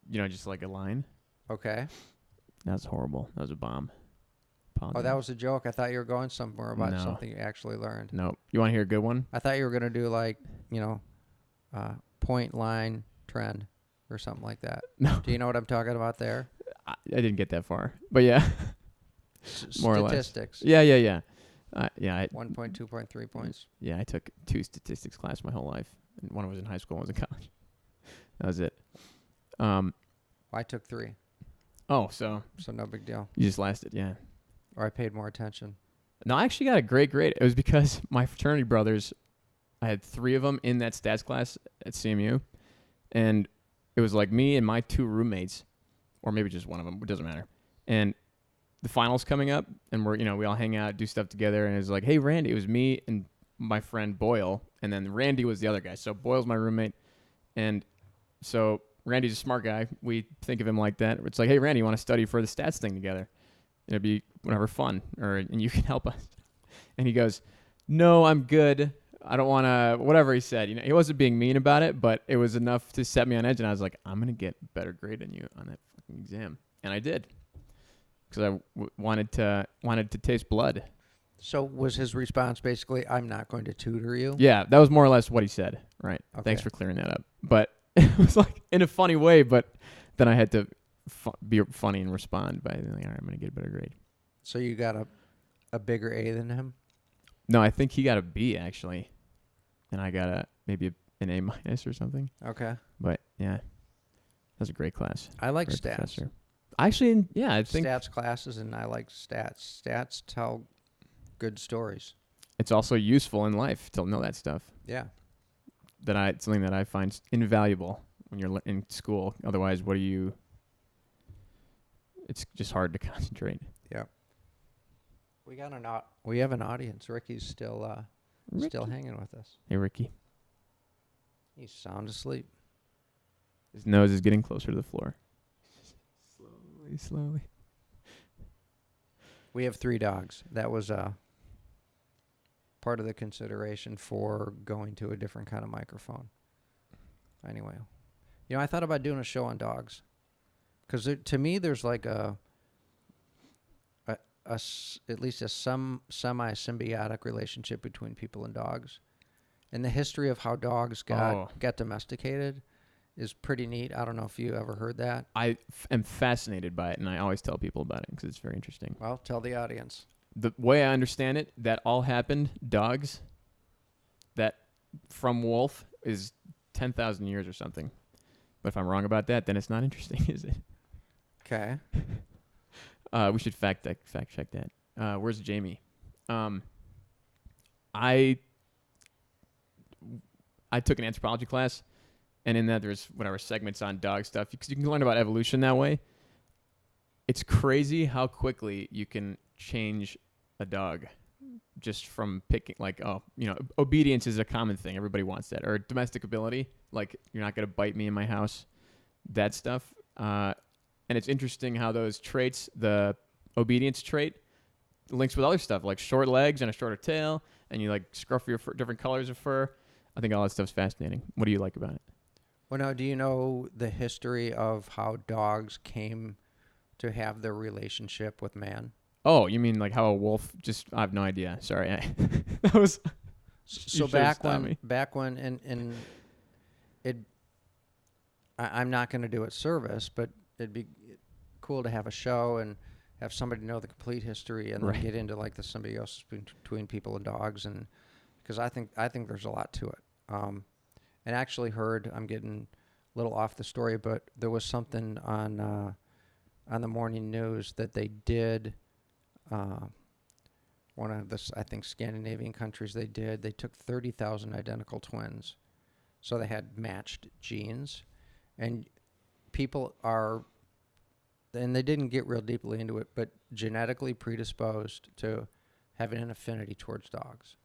Just like a line. Okay. That was horrible. That was a bomb. Oh, that was a joke. I thought you were going somewhere about No. something you actually learned. No. You want to hear a good one? I thought you were going to do like, point, line, trend or something like that. No. Do you know what I'm talking about there? I didn't get that far. But yeah. More or less. Statistics. Yeah. Yeah. 1 point, 2 point, 3 points. Yeah, I took 2 statistics class my whole life. And one was in high school, one was in college. That was it. I took 3, So so no big deal. you just lasted, yeah. Or I paid more attention. No, I actually got a great grade. It was because my fraternity brothers, I had 3 of them in that stats class at CMU. And it was like me and my 2 roommates, or maybe just one of them, it doesn't matter. And the finals coming up, and we all hang out, do stuff together, and it was like, hey, Randy, it was me and my friend Boyle, and then Randy was the other guy. So Boyle's my roommate, and so Randy's a smart guy. We think of him like that. It's like, hey, Randy, you want to study for the stats thing together? It'd be whatever fun, and you can help us. And he goes, no, I'm good. I don't want to, whatever he said. He wasn't being mean about it, but it was enough to set me on edge. And I was like, I'm going to get a better grade than you on that fucking exam. And I did. Because I wanted to taste blood. So was his response basically, I'm not going to tutor you? Yeah, that was more or less what he said. Right. Okay. Thanks for clearing that up. But it was like in a funny way, but then I had to be funny and respond by like, all right, I'm going to get a better grade. So you got a bigger A than him? No, I think he got a B actually. And I got maybe an A minus or something. Okay. But yeah, that was a great class. I like Great stats. professor. Actually, yeah, I think Stats classes, and I like stats. Stats tell good stories. it's also useful in life to know that stuff. Yeah. It's something that I find invaluable when you're in school. Otherwise, it's just hard to concentrate. Yeah. We have an audience. Ricky's still hanging with us. Hey, Ricky. He's sound asleep. His nose is getting closer to the floor. Slowly. We have 3 dogs. That was part of the consideration for going to a different kind of microphone. Anyway, I thought about doing a show on dogs, because to me, there's like at least a semi-symbiotic relationship between people and dogs, and the history of how dogs got domesticated is pretty neat. I don't know if you ever heard that. I am fascinated by it, and I always tell people about it because it's very interesting. Well, tell the audience. The way I understand it, that all happened, dogs, that from wolf is 10,000 years or something. But if I'm wrong about that, then it's not interesting, is it? Okay. We should fact check that. Where's Jamie? I took an anthropology class, and in that there's whatever segments on dog stuff, because you can learn about evolution that way. It's crazy how quickly you can change a dog just from picking, like, obedience is a common thing. Everybody wants that. Or domestic ability, like, you're not going to bite me in my house, that stuff. And it's interesting how those traits, the obedience trait, links with other stuff, like short legs and a shorter tail, and you, like, scruff your fur, different colors of fur. I think all that stuff's fascinating. What do you like about it? Well, now, do you know the history of how dogs came to have their relationship with man? Oh, you mean like how a wolf I have no idea. Sorry. That was so back when and I'm not going to do it service, but it'd be cool to have a show and have somebody know the complete history and then get into like the symbiosis between people and dogs, and because I think there's a lot to it. And actually I'm getting a little off the story, but there was something on the morning news that they did. One of the, I think, Scandinavian countries, they took 30,000 identical twins. So they had matched genes, and and they didn't get real deeply into it, but genetically predisposed to having an affinity towards dogs,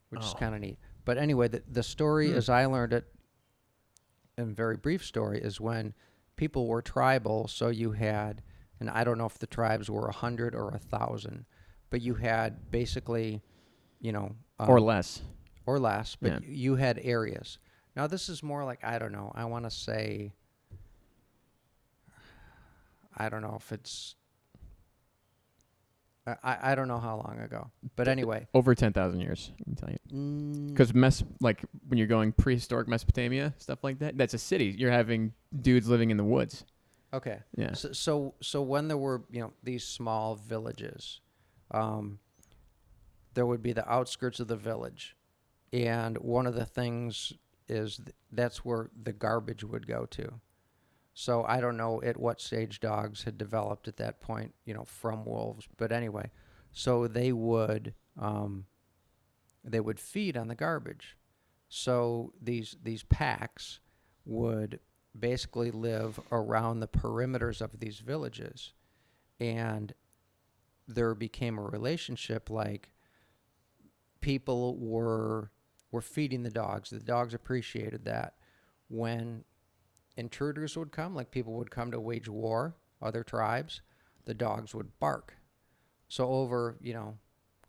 which is kind of neat. But anyway, the story, as I learned it, in a very brief story, is when people were tribal, so you had, and I don't know if the tribes were 100 or 1,000, but you had basically, or less, but you had areas. Now this is more like, I don't know, I want to say, I don't know if it's, I don't know how long ago, but anyway. Over 10,000 years, I can tell you. Because like when you're going prehistoric Mesopotamia, stuff like that, that's a city. You're having dudes living in the woods. Okay. Yeah. So when there were, these small villages, there would be the outskirts of the village, and one of the things is that's where the garbage would go to. So I don't know at what stage dogs had developed at that point, from wolves. But anyway, so they would feed on the garbage. So these packs would basically live around the perimeters of these villages, and there became a relationship, like people were feeding the dogs. The dogs appreciated that. When intruders would come, like people would come to wage war, other tribes, the dogs would bark. So over,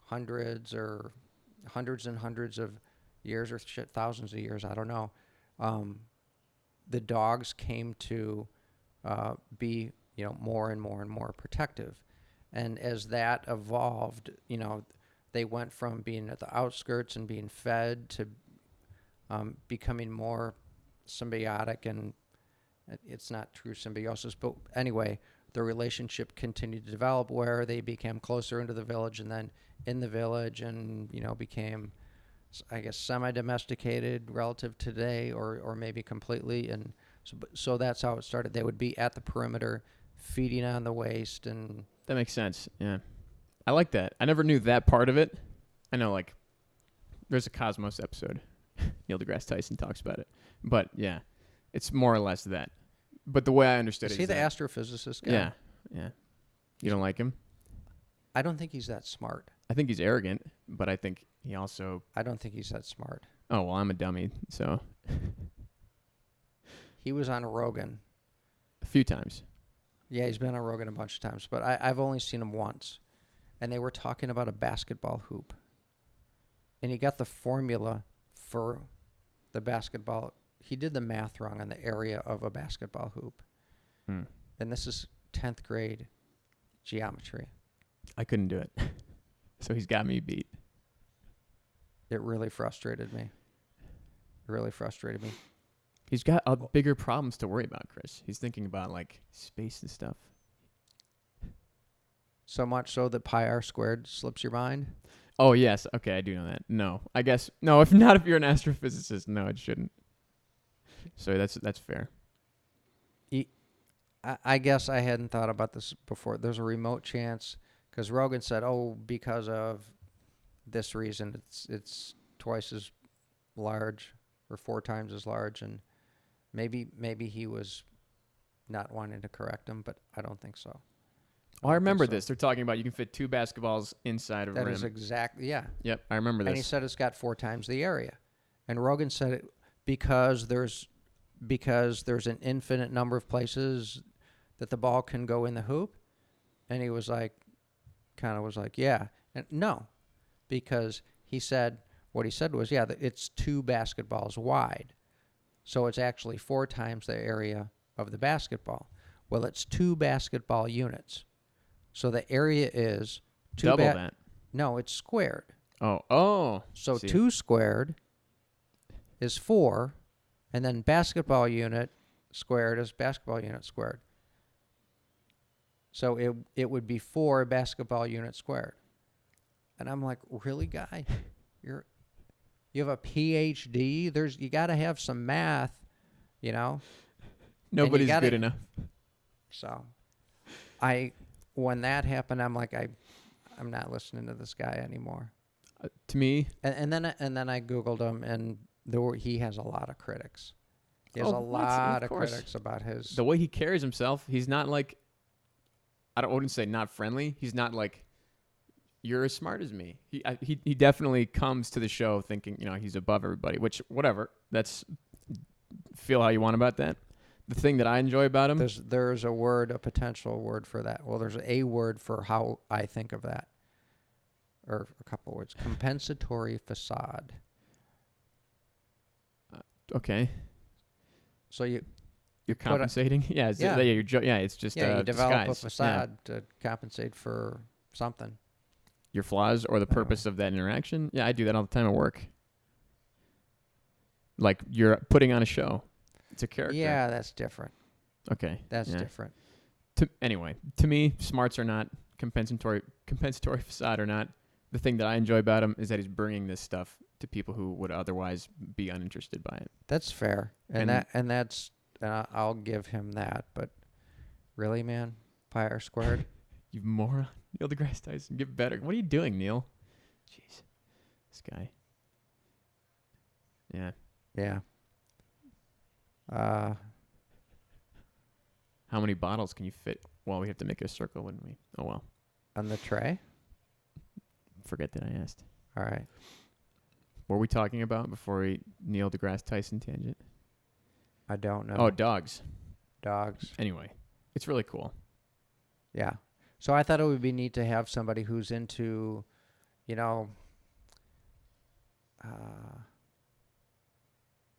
hundreds and hundreds of years or thousands of years, I don't know, the dogs came to be, more and more and more protective. And as that evolved, they went from being at the outskirts and being fed to becoming more symbiotic, and it's not true symbiosis, but anyway, the relationship continued to develop where they became closer into the village, and then in the village, and became, I guess, semi-domesticated relative to today, or maybe completely. And so that's how it started. They would be at the perimeter, feeding on the waste, and That makes sense. Yeah, I like that. I never knew that part of it. I know, like, there's a Cosmos episode. Neil deGrasse Tyson talks about it, but yeah, it's more or less that. But the way I understood is it, he the astrophysicist guy? Yeah, yeah. You don't like him? I don't think he's that smart. I think he's arrogant, but I think he also. I don't think he's that smart. Oh well, I'm a dummy, so. He was on Rogan. A few times. Yeah, he's been on Rogan a bunch of times, but I've only seen him once. And they were talking about a basketball hoop. And he got the formula for the basketball. He did the math wrong on the area of a basketball hoop. And this is 10th grade geometry. I couldn't do it. So he's got me beat. It really frustrated me. He's got bigger problems to worry about, Chris. He's thinking about, like, space and stuff. So much so that pi r squared slips your mind? Oh, yes. Okay, I do know that. No. I guess, no, if not, if you're an astrophysicist, no, it shouldn't. So that's fair. I guess I hadn't thought about this before. There's a remote chance, because Rogan said, because of this reason, it's twice as large or 4 times as large, and maybe he was not wanting to correct him, but I don't think so. Oh, I remember this. They're talking about you can fit 2 basketballs inside of a rim. That is exactly, yeah. Yep, I remember this. And he said it's got 4 times the area. And Rogan said it because there's an infinite number of places that the ball can go in the hoop. And he was like, yeah. And no, because what he said was, that it's 2 basketballs wide. So it's actually 4 times the area of the basketball. Well, it's 2 basketball units. So the area is 2 double that. No, it's squared. Oh. So 2 squared is 4, and then basketball unit squared is basketball unit squared. So it would be 4 basketball units squared. And I'm like, really, guy? You have a PhD? You got to have some math, Nobody's good enough. So when that happened, I'm like, I'm not listening to this guy anymore. To me, and then I Googled him, and he has a lot of critics. He has a lot of critics about the way he carries himself. He's not like, I wouldn't say not friendly. He's not like, you're as smart as me. He definitely comes to the show thinking, he's above everybody, which, whatever. Feel how you want about that. The thing that I enjoy about him. There's a potential word for that. Well, there's a word for how I think of that. Or a couple of words. Compensatory facade. Okay. So you're compensating? It's just you develop disguise. A facade to compensate for something. Your flaws or the purpose of that interaction? Yeah, I do that all the time at work. Like, you're putting on a show. It's a character. Yeah, that's different. Okay. That's different. Anyway, to me, smarts or not, compensatory facade or not, the thing that I enjoy about him is that he's bringing this stuff to people who would otherwise be uninterested by it. That's fair. I'll give him that. But really, man, pi r squared? You moron. Neil deGrasse Tyson, get better. What are you doing, Neil? Jeez. This guy. Yeah. Yeah. How many bottles can you fit? Well, we have to make a circle, wouldn't we? Oh, well. On the tray? Forget that I asked. All right. What were we talking about before Neil deGrasse Tyson tangent? I don't know. Oh, dogs. Dogs. Anyway, it's really cool. Yeah. So I thought it would be neat to have somebody who's into, you know,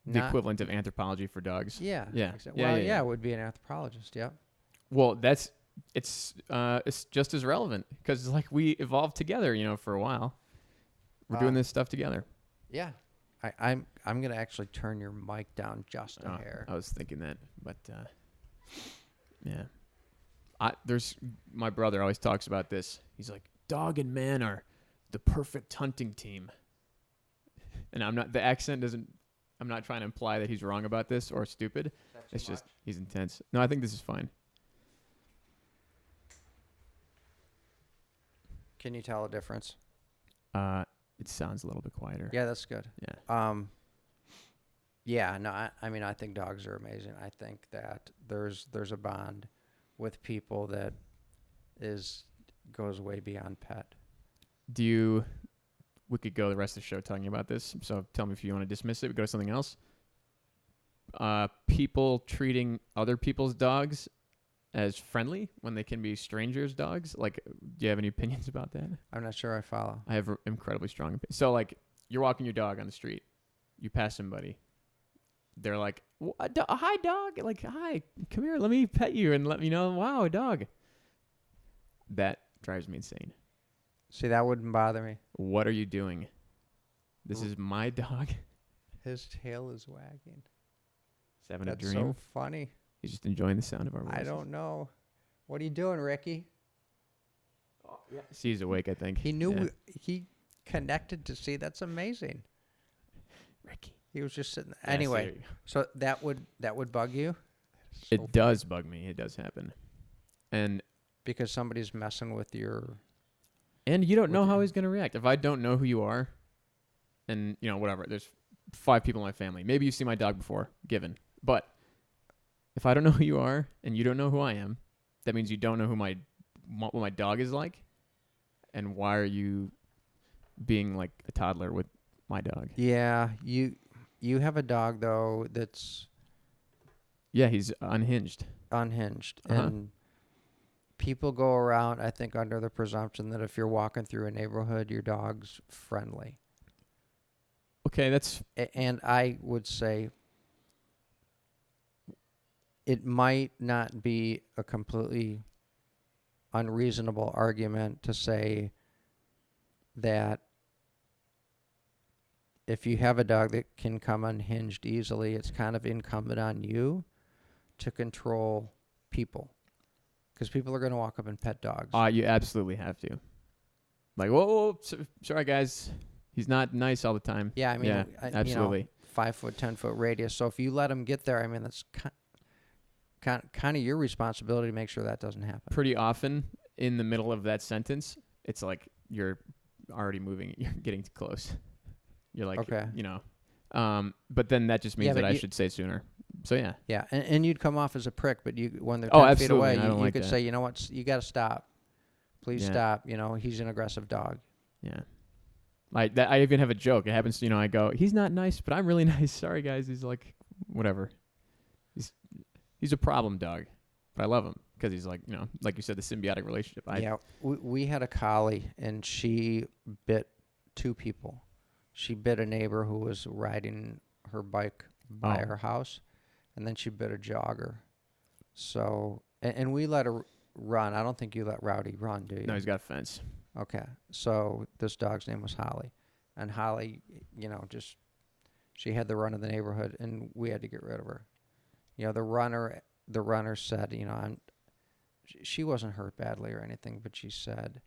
The not equivalent of anthropology for dogs. yeah. Yeah. Well, yeah, it would be an anthropologist. Yep. Well, it's just as relevant because like we evolved together, for a while. We're doing this stuff together. Yeah. I'm gonna actually turn your mic down just a hair. I was thinking that, but yeah. My brother always talks about this. He's like, dog and man are the perfect hunting team. And I'm not trying to imply that he's wrong about this or stupid. It's just he's intense. No, I think this is fine. Can you tell a difference? It sounds a little bit quieter. Yeah, that's good. Yeah. Yeah, no, I mean, I think dogs are amazing. I think that there's a bond with people that goes way beyond pet. We could go the rest of the show talking about this, so tell me if you want to dismiss it. We go to something else. People treating other people's dogs as friendly when they can be strangers' dogs. Like, do you have any opinions about that? I'm not sure I follow. I have incredibly strong opinions. So, like, you're walking your dog on the street. You pass somebody. They're like, hi, dog. Like, hi, come here. Let me pet you and let me know, wow, a dog. That drives me insane. See, that wouldn't bother me. What are you doing? This is my dog. His tail is wagging. He's having a That's dream. so funny. He's just enjoying the sound of our voices. I don't know. What are you doing, Ricky? Oh, yeah. He's awake, I think. He knew he connected to see. That's amazing. Ricky. He was just sitting there. Yeah, Anyway, so that would bug you? It does bug me. It does happen. And because somebody's messing with your... And you don't know how he's going to react. If I don't know who you are, and, whatever, there's 5 people in my family. Maybe you've seen my dog before, given. But if I don't know who you are and you don't know who I am, that means you don't know what my dog is like. And why are you being like a toddler with my dog? Yeah, you have a dog, though, that's... Yeah, he's unhinged. Unhinged. Uh-huh. And people go around, I think, under the presumption that if you're walking through a neighborhood, your dog's friendly. Okay, that's... And I would say it might not be a completely unreasonable argument to say that if you have a dog that can come unhinged easily, it's kind of incumbent on you to control people. Because people are going to walk up and pet dogs. You absolutely have to. Like, whoa, sorry, guys. He's not nice all the time. Yeah, I mean, absolutely. 5 foot, 10 foot radius. So if you let him get there, I mean, that's kind of your responsibility to make sure that doesn't happen. Pretty often in the middle of that sentence, it's like you're already moving. You're getting too close. You're like, okay. But then that just means that I should say sooner. So, yeah. Yeah, and you'd come off as a prick, but when they're 10 absolutely. feet away, you could that. say, you know what, you got to stop. Please stop. He's an aggressive dog. Yeah. I even have a joke. It happens, I go, he's not nice, but I'm really nice. Sorry, guys. He's like, whatever. He's a problem dog, but I love him because he's like, like you said, the symbiotic relationship. We had a collie, and she bit 2 people. She bit a neighbor who was riding her bike by her house, and then she bit a jogger. So, and we let her run. I don't think you let Rowdy run, do you? No, he's got a fence. Okay. So this dog's name was Holly. And Holly, she had the run of the neighborhood, and we had to get rid of her. The runner said, she wasn't hurt badly or anything, but she said,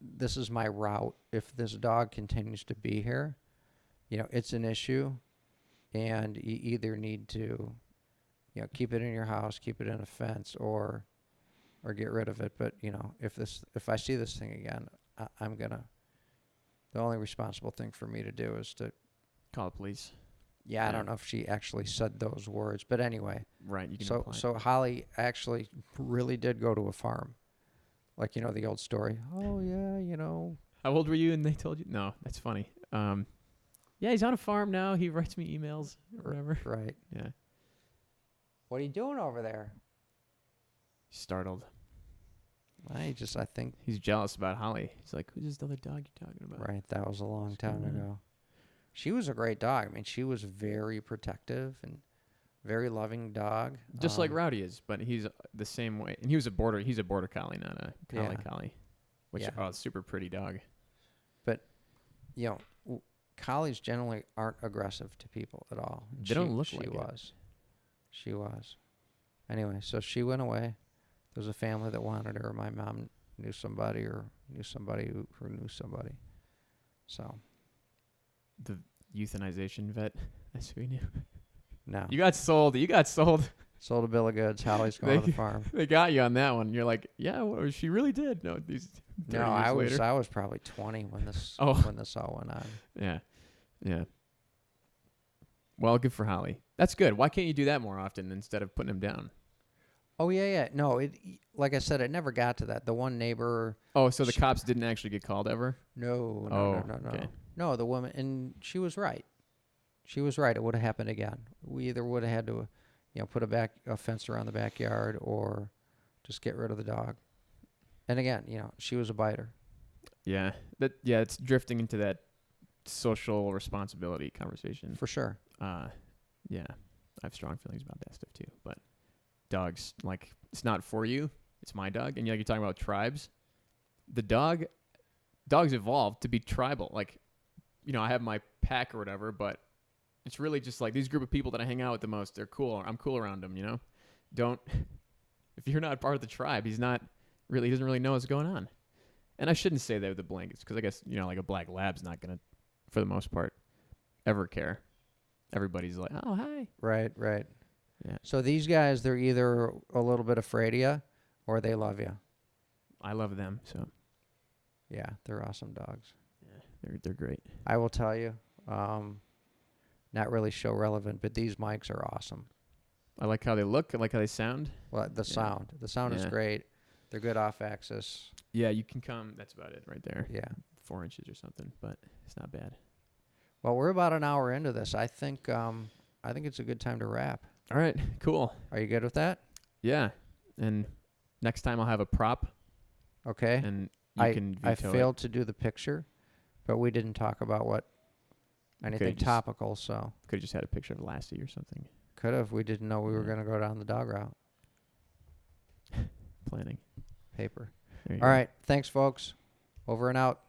this is my route. If this dog continues to be here, it's an issue, and you either need to, keep it in your house, keep it in a fence, or get rid of it. But if I see this thing again, I'm gonna. The only responsible thing for me to do is to call the police. Yeah, I don't know if she actually said those words, but anyway. Right. You can so Holly actually really did go to a farm, like the old story. Oh yeah, How old were you? And they told you? No, that's funny. Yeah, he's on a farm now. He writes me emails or whatever. Right. Yeah. What are you doing over there? Startled. I think. He's jealous about Holly. He's like, who's this other dog you're talking about? Right. That was a long time Yeah. ago. She was a great dog. I mean, she was very protective and very loving dog. Just like Rowdy is, but he's the same way. And he's a border collie, not a collie Yeah. collie. Which, Yeah. super pretty dog. You know, collies generally aren't aggressive to people at all. And They don't look she like it. was. She was. Anyway, so she went away. There was a family that wanted her. My mom knew somebody or knew somebody who knew somebody. So, The euthanization vet. That's who he knew. no. You got sold. Sold a bill of goods. Holly's going to the farm. They got you on that one. You're like, yeah, well, she really did. No, these 30 No, years later. I was probably 20 when this Oh. when this all went on. Yeah. Yeah. Well, good for Holly. That's good. Why can't you do that more often instead of putting him down? Oh yeah. No, it like I said, it never got to that. The one neighbor. Oh, so the cops didn't actually get called ever? No. Okay. No, the woman, and she was right. She was right. It would have happened again. We either would have had to, put a fence around the backyard or just get rid of the dog. And again, she was a biter. Yeah. It's drifting into that social responsibility conversation. For sure. Yeah. I have strong feelings about that stuff too. But dogs, like, it's not for you. It's my dog. And you're talking about tribes. Dogs evolved to be tribal. Like, I have my pack or whatever, but it's really just like these group of people that I hang out with the most. They're cool. I'm cool around them, if you're not part of the tribe, he doesn't really know what's going on. And I shouldn't say that with the blankets because I guess, like a black lab's not going to, for the most part, ever care. Everybody's like, oh, hi. Right. Yeah. So these guys, they're either a little bit afraid of you or they love you. I love them, so. Yeah, they're awesome dogs. Yeah, they're great. I will tell you, not really show relevant, but these mics are awesome. I like how they look. I like how they sound. Well, the sound is Yeah. great. They're good off axis. Yeah, you can come. That's about it right there. Yeah. 4 inches or something, but it's not bad. Well, we're about an hour into this. I think it's a good time to wrap. All right, cool. Are you good with that? Yeah, and next time I'll have a prop, Okay. and you can I veto failed to do the picture, but we didn't talk about anything just- topical, so Could have just had a picture of Lassie or something. could have. We didn't know we were Yeah. going to go down the dog route. Planning. Paper. There you All go. right. Thanks, folks. Over and out.